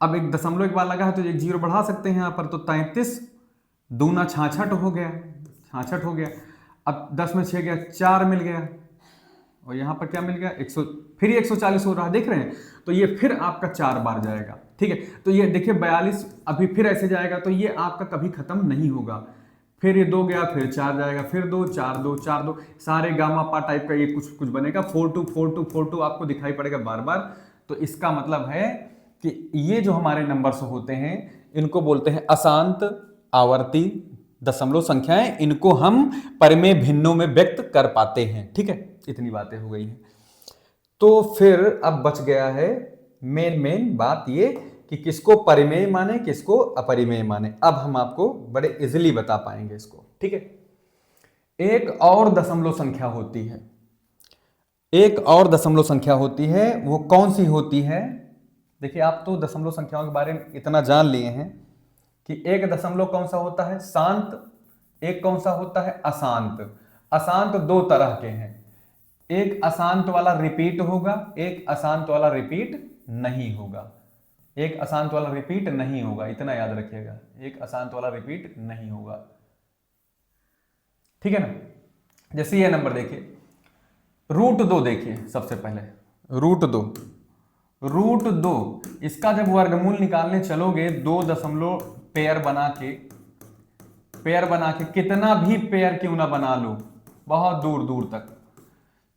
अब एक दशमलव एक बार लगा है तो एक 0 बढ़ा सकते हैं यहाँ पर, तो 33 दूना 66 हो गया, 66 हो गया। अब 10 में 6 गया, 4 मिल गया, और यहाँ पर क्या मिल गया, 100, फिर ये 140 हो रहा है, देख रहे हैं, तो ये फिर आपका 4 बार जाएगा, ठीक है। तो ये देखिए 42 अभी फिर ऐसे जाएगा, तो ये आपका कभी खत्म नहीं होगा, फिर ये 2 गया, फिर 4 जाएगा, फिर 2 4 2 4 2, सारे गामा पा टाइप का ये कुछ बनेगा, 4 2 4 2 4 2 आपको दिखाई पड़ेगा बार बार। तो इसका मतलब है कि ये जो हमारे नंबर्स होते हैं इनको बोलते हैं अशांत आवर्ती दशमलव संख्याएं, इनको हम परिमेय भिन्नों में व्यक्त कर पाते हैं, ठीक है। इतनी बातें हो गई हैं, तो फिर अब बच गया है मेन बात ये कि किसको परिमेय माने, किसको अपरिमेय माने। अब हम आपको बड़े इजीली बता पाएंगे इसको, ठीक है। एक और दशमलव संख्या होती है, एक और दशमलव संख्या होती है, वो कौन सी होती है, देखिए आप तो दशमलव संख्याओं के बारे में इतना जान लिए हैं कि एक दशमलव कौन सा होता है, शांत, एक कौन सा होता है, अशांत। अशांत 2 तरह के हैं, एक अशांत वाला रिपीट होगा, एक अशांत वाला रिपीट नहीं होगा, एक अशांत वाला रिपीट नहीं होगा, इतना याद रखिएगा, एक अशांत वाला रिपीट नहीं होगा, ठीक है ना। जैसे ये नंबर देखिए, √2 देखिए, सबसे पहले √2, इसका जब वर्गमूल निकालने चलोगे, 2 दशमलव पेयर बना के कितना भी पेयर क्यों ना बना लो, बहुत दूर दूर तक,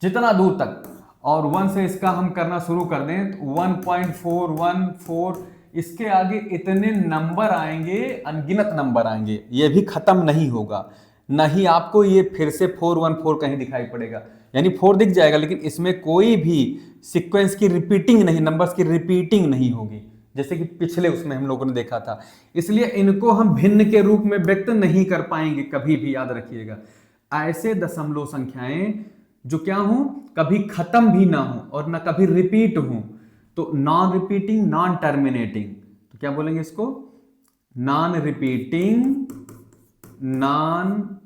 जितना दूर तक, और 1 से इसका हम करना शुरू कर दें तो 1.414, इसके आगे इतने नंबर आएंगे, अनगिनत नंबर आएंगे, ये भी खत्म नहीं होगा, नहीं आपको ये फिर से 414 कहीं दिखाई पड़ेगा, यानी 4 दिख जाएगा, लेकिन इसमें कोई भी सीक्वेंस की रिपीटिंग नहीं, नंबर्स की रिपीटिंग नहीं होगी, जैसे कि पिछले उसमें हम लोगों ने देखा था। इसलिए इनको हम भिन्न के रूप में व्यक्त नहीं कर पाएंगे कभी भी, याद रखिएगा। ऐसे दशमलव संख्याएं जो क्या हो, कभी खत्म भी ना हो और ना कभी रिपीट हो, तो नॉन रिपीटिंग नॉन टर्मिनेटिंग, तो क्या बोलेंगे इसको, नॉन रिपीटिंग नॉन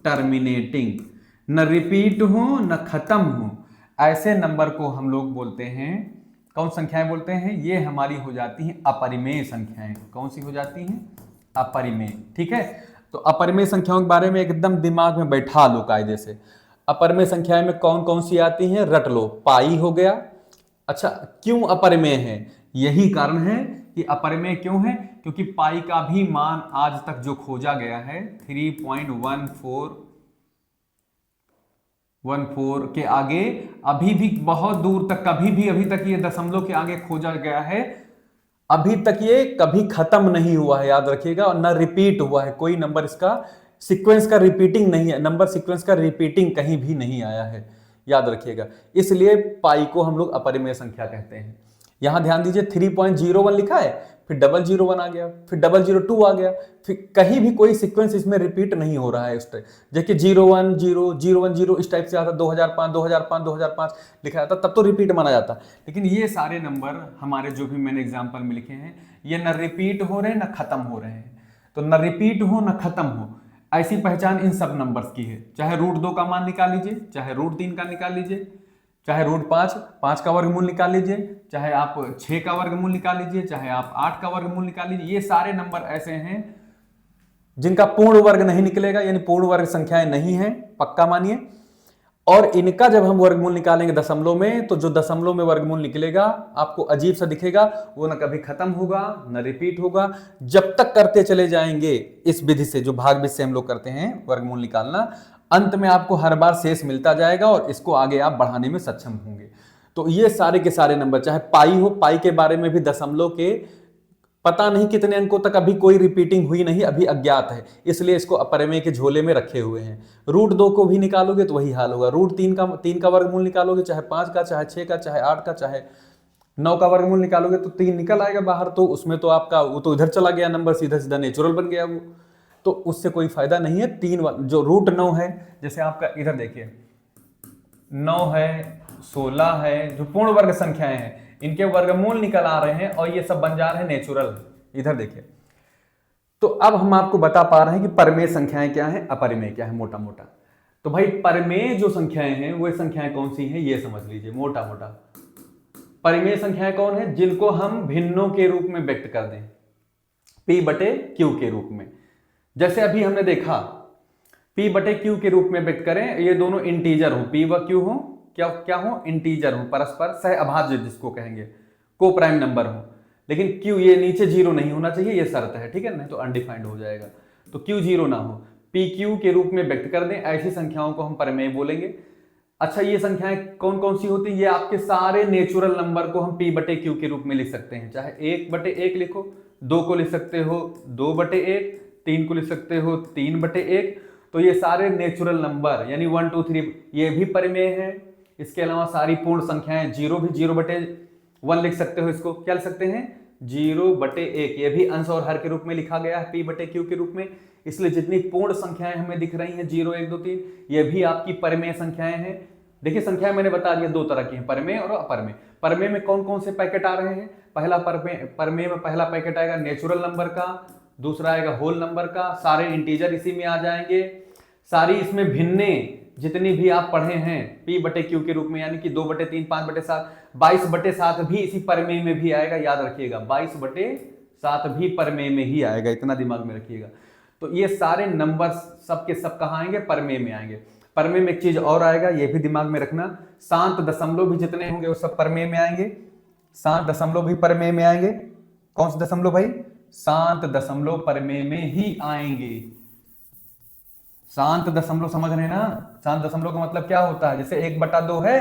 टर्मिनेटिंग, न रिपीट हो न खत्म हो, ऐसे नंबर को हम लोग बोलते हैं, कौन संख्याएं बोलते हैं, ये हमारी हो जाती हैं अपरिमेय संख्याएं। कौन सी हो जाती हैं, अपरिमेय, ठीक है। तो अपरिमेय संख्याओं के बारे में एकदम दिमाग में बैठा लो कायदे से। अपरिमेय संख्याएं में कौन कौन सी आती हैं, रट लो, पाई हो गया। अच्छा, क्यों अपरिमेय है, यही कारण है कि अपरिमेय क्यों है, क्योंकि पाई का भी मान आज तक जो खोजा गया है 3.14 के आगे अभी भी बहुत दूर तक, कभी भी अभी तक ये दशमलव के आगे खोजा गया है, अभी तक ये कभी खत्म नहीं हुआ है, याद रखिएगा, और ना रिपीट हुआ है, कोई नंबर इसका सीक्वेंस का रिपीटिंग नहीं है, नंबर सीक्वेंस का रिपीटिंग कहीं भी नहीं आया है, याद रखिएगा। इसलिए पाई को हम लोग अपरिमेय संख्या कहते हैं। यहां ध्यान दीजिए 3.01 लिखा है, फिर 001 आ गया, फिर 002 आ गया, फिर कहीं भी कोई सीक्वेंस इसमें रिपीट नहीं हो रहा है उस टाइप, जैसे 010 इस टाइप से आता, 2005 लिखा जाता, तब तो रिपीट माना जाता। लेकिन ये सारे नंबर हमारे जो भी मैंने एग्जाम्पल में लिखे हैं, ये न रिपीट हो रहे हैं न खत्म हो रहे हैं, तो न रिपीट हो न खत्म हो, ऐसी पहचान इन सब नंबर्स की है। चाहे √2 का मान निकाल लीजिए, चाहे √3 का निकाल लीजिए, चाहे √5 का वर्गमूल निकाल लीजिए, चाहे आप 6 का वर्गमूल निकाल लीजिए, चाहे आप 8 का वर्गमूल निकाल लीजिए, ये सारे नंबर ऐसे हैं जिनका पूर्ण वर्ग नहीं निकलेगा, यानी पूर्ण वर्ग संख्याएं नहीं है, पक्का मानिए। और इनका जब हम वर्गमूल निकालेंगे दशमलव में, तो जो दशमलव में वर्गमूल निकलेगा आपको अजीब सा दिखेगा, वो ना कभी खत्म होगा ना रिपीट होगा। जब तक करते चले जाएंगे इस विधि से, जो भाग विधि से हम लोग करते हैं वर्गमूल निकालना, अंत में आपको हर बार शेष मिलता जाएगा और इसको आगे आप बढ़ाने में सक्षम होंगे। तो ये सारे के सारे नंबर, चाहे पाई हो, पाई के बारे में भी दशमलव के पता नहीं कितने अंकों तक अभी कोई रिपीटिंग हुई नहीं, अभी अज्ञात है, इसलिए इसको अपरिमेय के झोले में रखे हुए हैं। रूट 2 को भी निकालोगे तो वही हाल होगा। रूट 3 का वर्गमूल निकालोगे, चाहे 5 का, चाहे 6 का, चाहे 8 का, चाहे 9 का वर्गमूल निकालोगे तो 3 निकल आएगा बाहर, तो उसमें तो आपका वो तो इधर चला गया नंबर, सीधा सीधा नेचुरल बन गया वो, तो उससे कोई फायदा नहीं है। जो रूट 9 है, जैसे आपका इधर देखिए 9 है, 16 है, जो पूर्ण वर्ग संख्याएं हैं, इनके वर्गमूल निकल आ रहे हैं और ये सब बन जा रहे हैं नेचुरल। इधर देखिए, तो अब हम आपको बता पा रहे हैं कि परिमेय संख्याएं क्या हैं, अपरिमेय क्या है, मोटा मोटा। तो भाई परिमेय जो संख्याएं हैं वो संख्याएं कौन सी हैं, ये समझ लीजिए मोटा मोटा। परिमेय संख्याएं कौन है, जिनको हम भिन्नों के रूप में व्यक्त कर दें, P बटे Q के रूप में। जैसे अभी हमने देखा P बटे Q के रूप में व्यक्त करें, ये दोनों इंटीजर हो, P व Q हो, क्या हो, इंटीजर हो, परस्पर सह अभाज्य जिसको कहेंगे, को प्राइम नंबर हो। लेकिन Q ये नीचे जीरो नहीं होना चाहिए, ये शर्त है, ठीक है, नहीं तो अनडिफाइंड हो जाएगा। तो Q जीरो ना हो, PQ के रूप में व्यक्त कर दें, ऐसी संख्याओं को हम परिमेय बोलेंगे। अच्छा, ये संख्याएं कौन कौन सी होती है, ये आपके सारे नेचुरल नंबर को हम P बटे Q के रूप में लिख सकते हैं, चाहे 1 बटे 1 लिखो, 2 को लिख सकते हो 2 बटे 1, 3 को लिख सकते हो 3 बटे 1। तो ये सारे नेचुरल नंबर यानी 1 2 3 ये भी परिमेय है। इसके अलावा सारी पूर्ण संख्याएं, जीरो भी 0 बटे 1 लिख सकते हो, इसको क्या लिख सकते हैं, 0 बटे 1, ये भी अंश और हर के रूप में लिखा गया है P बटे Q के रूप में। इसलिए जितनी पूर्ण संख्याएं हमें दिख रही हैं 0 1 2 3, ये भी आपकी परिमेय संख्याएं हैं। देखिए संख्याएं मैंने बता दिया दो तरह की हैं, परिमेय और अपरिमेय। परिमेय में कौन कौन से पैकेट आ रहे हैं, पहला परिमेय में पहला पैकेट आएगा नेचुरल नंबर का, दूसरा आएगा होल नंबर का, सारे इंटीजर इसी में आ जाएंगे, सारी इसमें भिन्ने जितनी भी आप पढ़े हैं P बटे Q के रूप में, यानी कि 2 बटे 3, 5 बटे 7, 22 बटे 7 भी इसी परिमेय में भी आएगा, याद रखिएगा 22 बटे 7 भी परिमेय में ही आएगा, इतना दिमाग में रखिएगा। तो ये सारे नंबर सब के सब कहाँ आएंगे, परिमेय में आएंगे। परिमेय में एक चीज और आएगा, ये भी दिमाग में रखना, शांत दशमलव भी जितने होंगे वो सब परिमेय में आएंगे, शांत दशमलव भी परिमेय में आएंगे। कौन से दशमलव भाई, शांत दशमलव परिमेय में ही आएंगे। शांत दशमलव समझ रहे हैं ना, शांत दशमलव का मतलब क्या होता है, जैसे 1/2 है,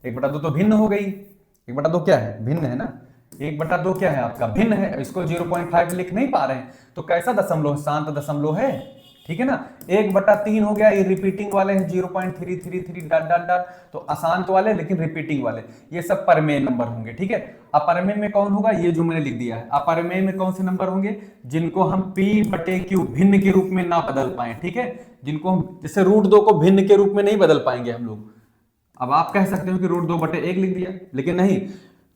1/2 तो भिन्न हो गई, 1/2 क्या है, भिन्न है ना, 1/2 क्या है आपका, भिन्न है, इसको 0.5 लिख नहीं पा रहे हैं, तो कैसा दशमलव, शांत दशमलव है, ठीक है ना। 1/3 हो गया, ये रिपीटिंग वाले हैं 0.333 डॉट डॉट डॉट, तो अशांत वाले लेकिन रिपीटिंग वाले, ये सब परिमेय नंबर होंगे, ठीक है। अपरिमेय में कौन होगा, ये जो मैंने लिख दिया है, अपरिमेय में कौन से नंबर होंगे, जिनको हम P बटे Q भिन्न के रूप में ना बदल पाए, ठीक है, जिनको हम जैसे रूट 2 को भिन्न के रूप में नहीं बदल पाएंगे हम लोग। अब आप कह सकते हो कि रूट 2 बटे 1 लिख दिया, लेकिन नहीं,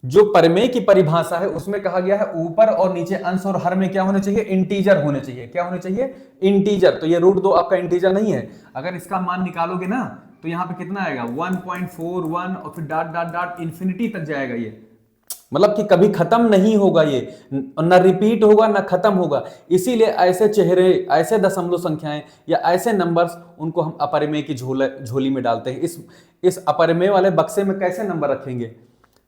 जो परिमेय की परिभाषा है उसमें कहा गया है ऊपर और नीचे अंश और हर में क्या होने चाहिए, इंटीजर होने चाहिए, क्या होने चाहिए, इंटीजर। तो ये रूट 2 आपका इंटीजर नहीं है, अगर इसका मान निकालोगे ना तो यहाँ पे कितना आएगा 1.41 और फिर डॉट डॉट डॉट इंफिनिटी तक जाएगा, ये मतलब कि कभी खत्म नहीं होगा, ये न रिपीट होगा न खत्म होगा। इसीलिए ऐसे चेहरे, ऐसे दशमलव संख्याएं या ऐसे नंबर्स, उनको हम अपरिमेय की झोली में डालते हैं। इस अपरिमेय वाले बक्से में कैसे नंबर रखेंगे,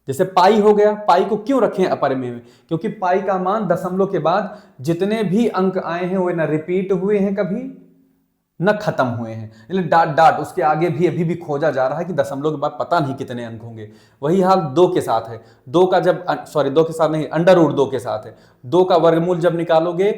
जैसे पाई हो गया, पाई को क्यों रखें अपरिमेय में, क्योंकि पाई का मान दशमलव के बाद जितने भी अंक आए हैं वो न रिपीट हुए हैं कभी न खत्म हुए हैं, डॉट डॉट उसके आगे भी अभी भी खोजा जा रहा है कि दशमलव के बाद पता नहीं कितने अंक होंगे। वही हाल 2 के साथ है, 2 का जब सॉरी 2 के साथ नहीं, अंडर रूट 2 के साथ है। 2 का वर्गमूल जब निकालोगे,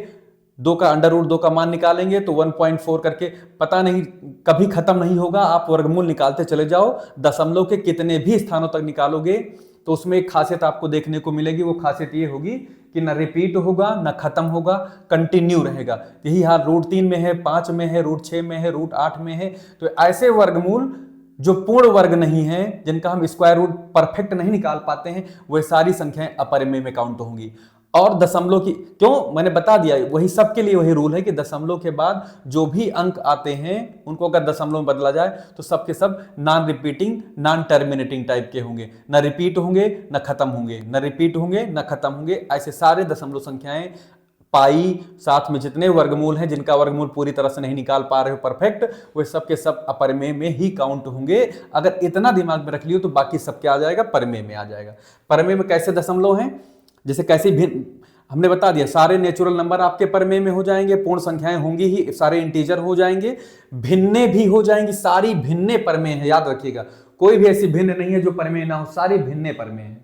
2 का अंडर रूट 2 का मान निकालेंगे तो 1.4 करके पता नहीं कभी खत्म नहीं होगा, आप वर्गमूल निकालते चले जाओ, दशमलव के कितने भी स्थानों तक निकालोगे तो उसमें एक खासियत आपको देखने को मिलेगी, वो खासियत ये होगी कि ना रिपीट होगा ना खत्म होगा, कंटिन्यू रहेगा। यही हाल रूट 3 में है, 5 में है, रूट 6 में है, रूट 8 में है। तो ऐसे वर्गमूल जो पूर्ण वर्ग नहीं है, जिनका हम स्क्वायर रूट परफेक्ट नहीं निकाल पाते हैं, वह सारी संख्याएं अपरिमेय में काउंट होंगी। और दशमलव की क्यों मैंने बता दिया, वही सबके लिए वही रूल है कि दशमलव के बाद जो भी अंक आते हैं उनको अगर दशमलव में बदला जाए तो सबके सब non repeating non terminating type के होंगे, न रिपीट होंगे न खत्म होंगे, न रिपीट होंगे न खत्म होंगे। ऐसे सारे दशमलव संख्याएं पाई, साथ में जितने वर्गमूल हैं जिनका वर्गमूल पूरी तरह से नहीं निकाल पा रहे हो परफेक्ट, वे सब के सब अपरिमेय में ही काउंट होंगे। अगर इतना दिमाग में रख लियो तो बाकी सब क्या आ जाएगा, परिमेय में आ जाएगा। परिमेय में कैसे दशमलव हैं, जैसे कैसे भिन्न, हमने बता दिया सारे नेचुरल नंबर आपके परिमेय में हो जाएंगे, पूर्ण संख्याएं होंगी ही, सारे इंटीजर हो जाएंगे, भिन्ने भी हो जाएंगी, सारी भिन्ने परिमेय है, याद रखिएगा कोई भी ऐसी भिन्न नहीं है जो परिमेय ना हो, सारी भिन्ने परिमेय है।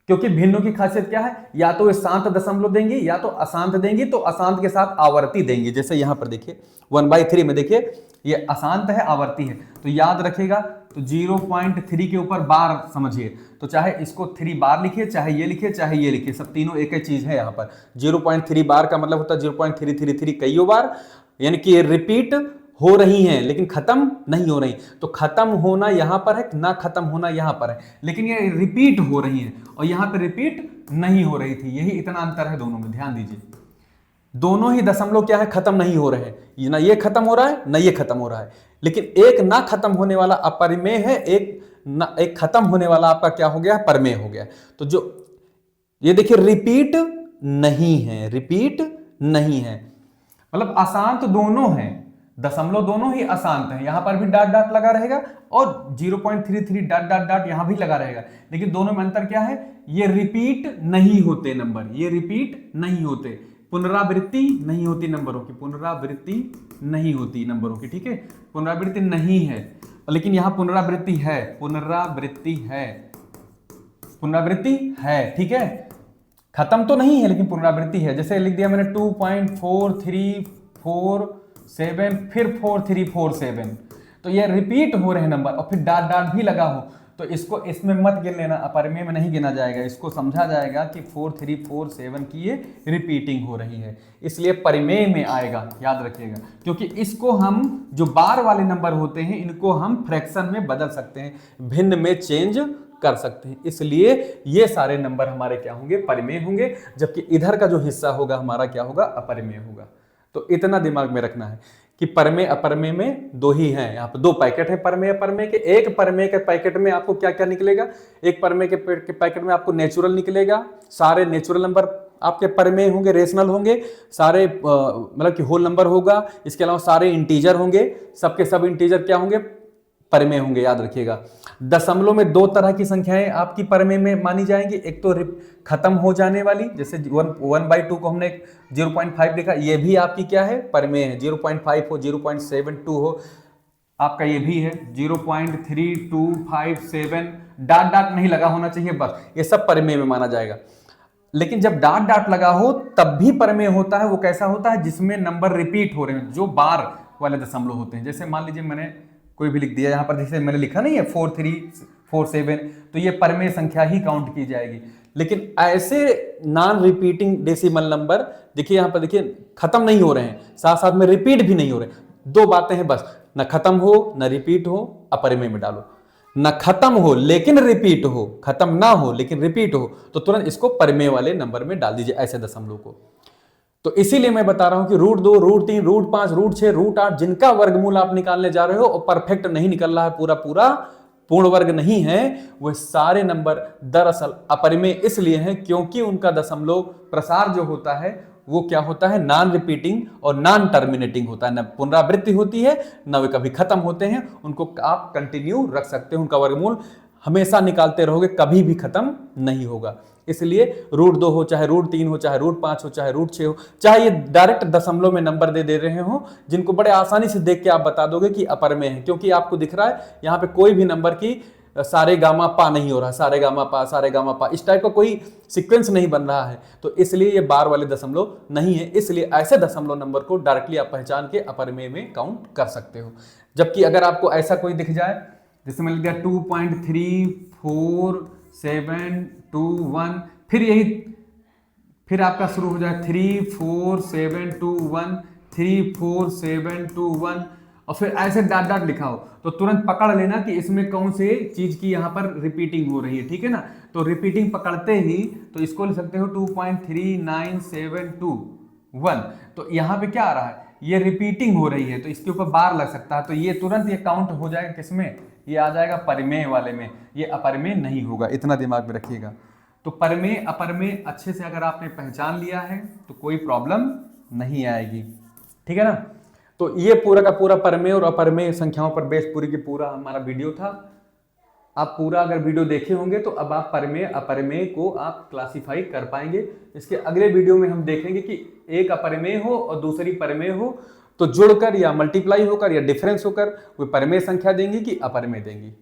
क्योंकि भिन्नों की खासियत क्या है, या तो वे शांत दशमलव देंगे या तो अशांत देंगे, तो अशांत के साथ आवर्ती देंगे। जैसे यहां पर देखिए 1/3 में देखिए ये अशांत है, आवर्ती है, तो याद रखिएगा। तो 0.3 के ऊपर बार समझिए, तो चाहे इसको 3 बार लिखिए, चाहे ये लिखिए, चाहे ये लिखिए, सब तीनों एक ही चीज है। यहाँ पर 0.3 बार का मतलब होता है 0.333 कईयों बार, यानी कि ये रिपीट हो रही हैं लेकिन खत्म नहीं हो रही। तो खत्म होना यहां पर है, ना खत्म होना यहां पर है, लेकिन ये रिपीट हो रही हैं और यहां पर रिपीट नहीं हो रही थी। यही इतना अंतर है दोनों में, ध्यान दीजिए। दोनों ही दशमलव क्या है, खत्म नहीं हो रहे हैं, ना ये खत्म हो रहा है ना ये खत्म हो रहा है, लेकिन एक ना खत्म होने वाला अपरिमेय है, एक खत्म होने वाला आपका क्या हो गया, परिमेय हो गया। तो जो ये देखिए रिपीट नहीं है, रिपीट नहीं है, मतलब अशांत दोनों हैं, दशमलव दोनों ही अशांत हैं। यहां पर भी डॉट डॉट लगा रहेगा और 0.33 डॉट डॉट डॉट यहां भी लगा रहेगा, लेकिन दोनों में अंतर क्या है, ये रिपीट नहीं होते नंबर, ये रिपीट नहीं होते, पुनरावृत्ति नहीं होती नंबरों की, पुनरावृत्ति नहीं होती नंबरों की, ठीक है, पुनरावृत्ति नहीं है, लेकिन यहां पुनरावृत्ति है, पुनरावृत्ति है, पुनरावृत्ति है, ठीक है, खत्म तो नहीं है लेकिन पुनरावृत्ति है। जैसे लिख दिया मैंने 2.4347 फिर 4347, तो ये रिपीट हो रहे हैं नंबर और फिर डॉट डॉट भी लगा हो, तो इसको इसमें मत गिन लेना, अपरिमेय में नहीं गिना जाएगा, इसको समझा जाएगा कि 4347 की ये रिपीटिंग हो रही है, इसलिए परिमेय में आएगा, याद रखिएगा। क्योंकि इसको हम जो बार वाले नंबर होते हैं इनको हम फ्रैक्शन में बदल सकते हैं, भिन्न में चेंज कर सकते हैं, इसलिए ये सारे नंबर हमारे क्या होंगे, परिमेय होंगे, जबकि इधर का जो हिस्सा होगा हमारा क्या होगा, अपरिमेय होगा। तो इतना दिमाग में रखना है कि परिमेय अपरिमेय में दो ही हैं, यहाँ पे 2 पैकेट है परिमेय अपरिमेय के। एक परिमेय के पैकेट में आपको क्या क्या निकलेगा, एक परिमेय के पैकेट में आपको नेचुरल निकलेगा, सारे नेचुरल नंबर आपके परिमेय होंगे, रेशनल होंगे, सारे मतलब कि होल नंबर होगा, इसके अलावा सारे इंटीजर होंगे, सबके सब इंटीजर क्या होंगे, परिमेय होंगे, याद रखिएगा। दशमलव में 2 तरह की संख्याएं आपकी परिमेय में मानी जाएंगी, एक तो खत्म हो जाने वाली, जैसे 1/2 को हमने 0.5 लिखा, ये भी आपकी क्या है, परिमेय है। 0.5 हो, 0.72 हो, आपका ये भी है 0.3257, डॉट डॉट नहीं लगा होना चाहिए बस, ये सब परिमेय में माना जाएगा। लेकिन जब डॉट डॉट लगा हो तब भी परिमेय होता है, वो कैसा होता है, जिसमें नंबर रिपीट हो रहे हैं, जो बार वाले दशमलव होते हैं। जैसे मान लीजिए मैंने कोई भी लिख दिया यहाँ पर, जैसे मैंने लिखा नहीं है 4347, तो ये परिमेय संख्या ही काउंट की जाएगी। लेकिन ऐसे नॉन रिपीटिंग डेसिमल नंबर देखिए यहाँ पर, देखिए खत्म नहीं हो रहे हैं, साथ साथ में रिपीट भी नहीं हो रहे, 2 बातें हैं बस, न खत्म हो न रिपीट हो, अपरिमेय में डालो, न खत्म हो लेकिन रिपीट हो, खत्म ना हो लेकिन रिपीट हो, तो तुरंत इसको परिमेय वाले नंबर में डाल दीजिए, ऐसे दशमलव को। तो इसीलिए मैं बता रहा हूं कि √2, √3, √5, √6, √8 जिनका वर्गमूल आप निकालने जा रहे हो और परफेक्ट नहीं निकल रहा है, पूरा पूरा पूर्ण वर्ग नहीं है, वह सारे नंबर दरअसल अपरिमेय इसलिए हैं क्योंकि उनका दशमलव प्रसार जो होता है वो क्या होता है, नॉन रिपीटिंग और नॉन टर्मिनेटिंग होता है, न पुनरावृत्ति होती है न वे कभी खत्म होते हैं, उनको आप कंटिन्यू रख सकते हो, उनका वर्गमूल हमेशा निकालते रहोगे, कभी भी खत्म नहीं होगा। इसलिए √2 हो, चाहे √3 हो, चाहे √5 हो, चाहे √6 हो, चाहे ये डायरेक्ट दशमलव में नंबर दे रहे हो, जिनको बड़े आसानी से देख के आप बता दोगे कि अपरिमेय है, क्योंकि आपको दिख रहा है यहाँ पे कोई भी नंबर की सारे गामा पा नहीं हो रहा, सारे गामा पा, सारे गामा पा, इस टाइप का कोई सीक्वेंस नहीं बन रहा है, तो इसलिए ये बार वाले दशमलव नहीं है। इसलिए ऐसे दशमलव नंबर को डायरेक्टली आप पहचान के अपरिमेय में काउंट कर सकते हो। जबकि अगर आपको ऐसा कोई दिख जाए, जैसे मैं लिख दिया 2.34721, फिर आपका शुरू हो जाए 34721, 34721, और फिर ऐसे डॉट डॉट लिखा हो, तो तुरंत पकड़ लेना कि इसमें कौन से चीज की यहाँ पर रिपीटिंग हो रही है, ठीक है ना। तो रिपीटिंग पकड़ते ही तो इसको लिख सकते हो 2.39721, तो यहाँ पे क्या आ रहा है, ये रिपीटिंग हो रही है, तो इसके ऊपर बार लग सकता है, तो ये तुरंत ये काउंट हो जाएगा किसमें, ये आ जाएगा परिमेय वाले में, ये अपरिमेय नहीं होगा, इतना दिमाग में रखिएगा। तो परमेय अपरमेय अच्छे से अगर आपने पहचान लिया है तो कोई प्रॉब्लम नहीं आएगी, ठीक है ना। तो ये पूरा का पूरा परमेय और अपरमेय संख्याओं पर बेस पूरी की पूरा हमारा वीडियो था। आप पूरा अगर वीडियो देखे होंगे तो अब आप परमेय अपरमेय को आप क्लासिफाई कर पाएंगे। इसके अगले वीडियो में हम देखेंगे कि एक अपरमेय हो और दूसरी परमेय हो तो जुड़कर या मल्टीप्लाई होकर या डिफरेंस होकर वो परमेय संख्या देंगी कि अपरमेय देंगी।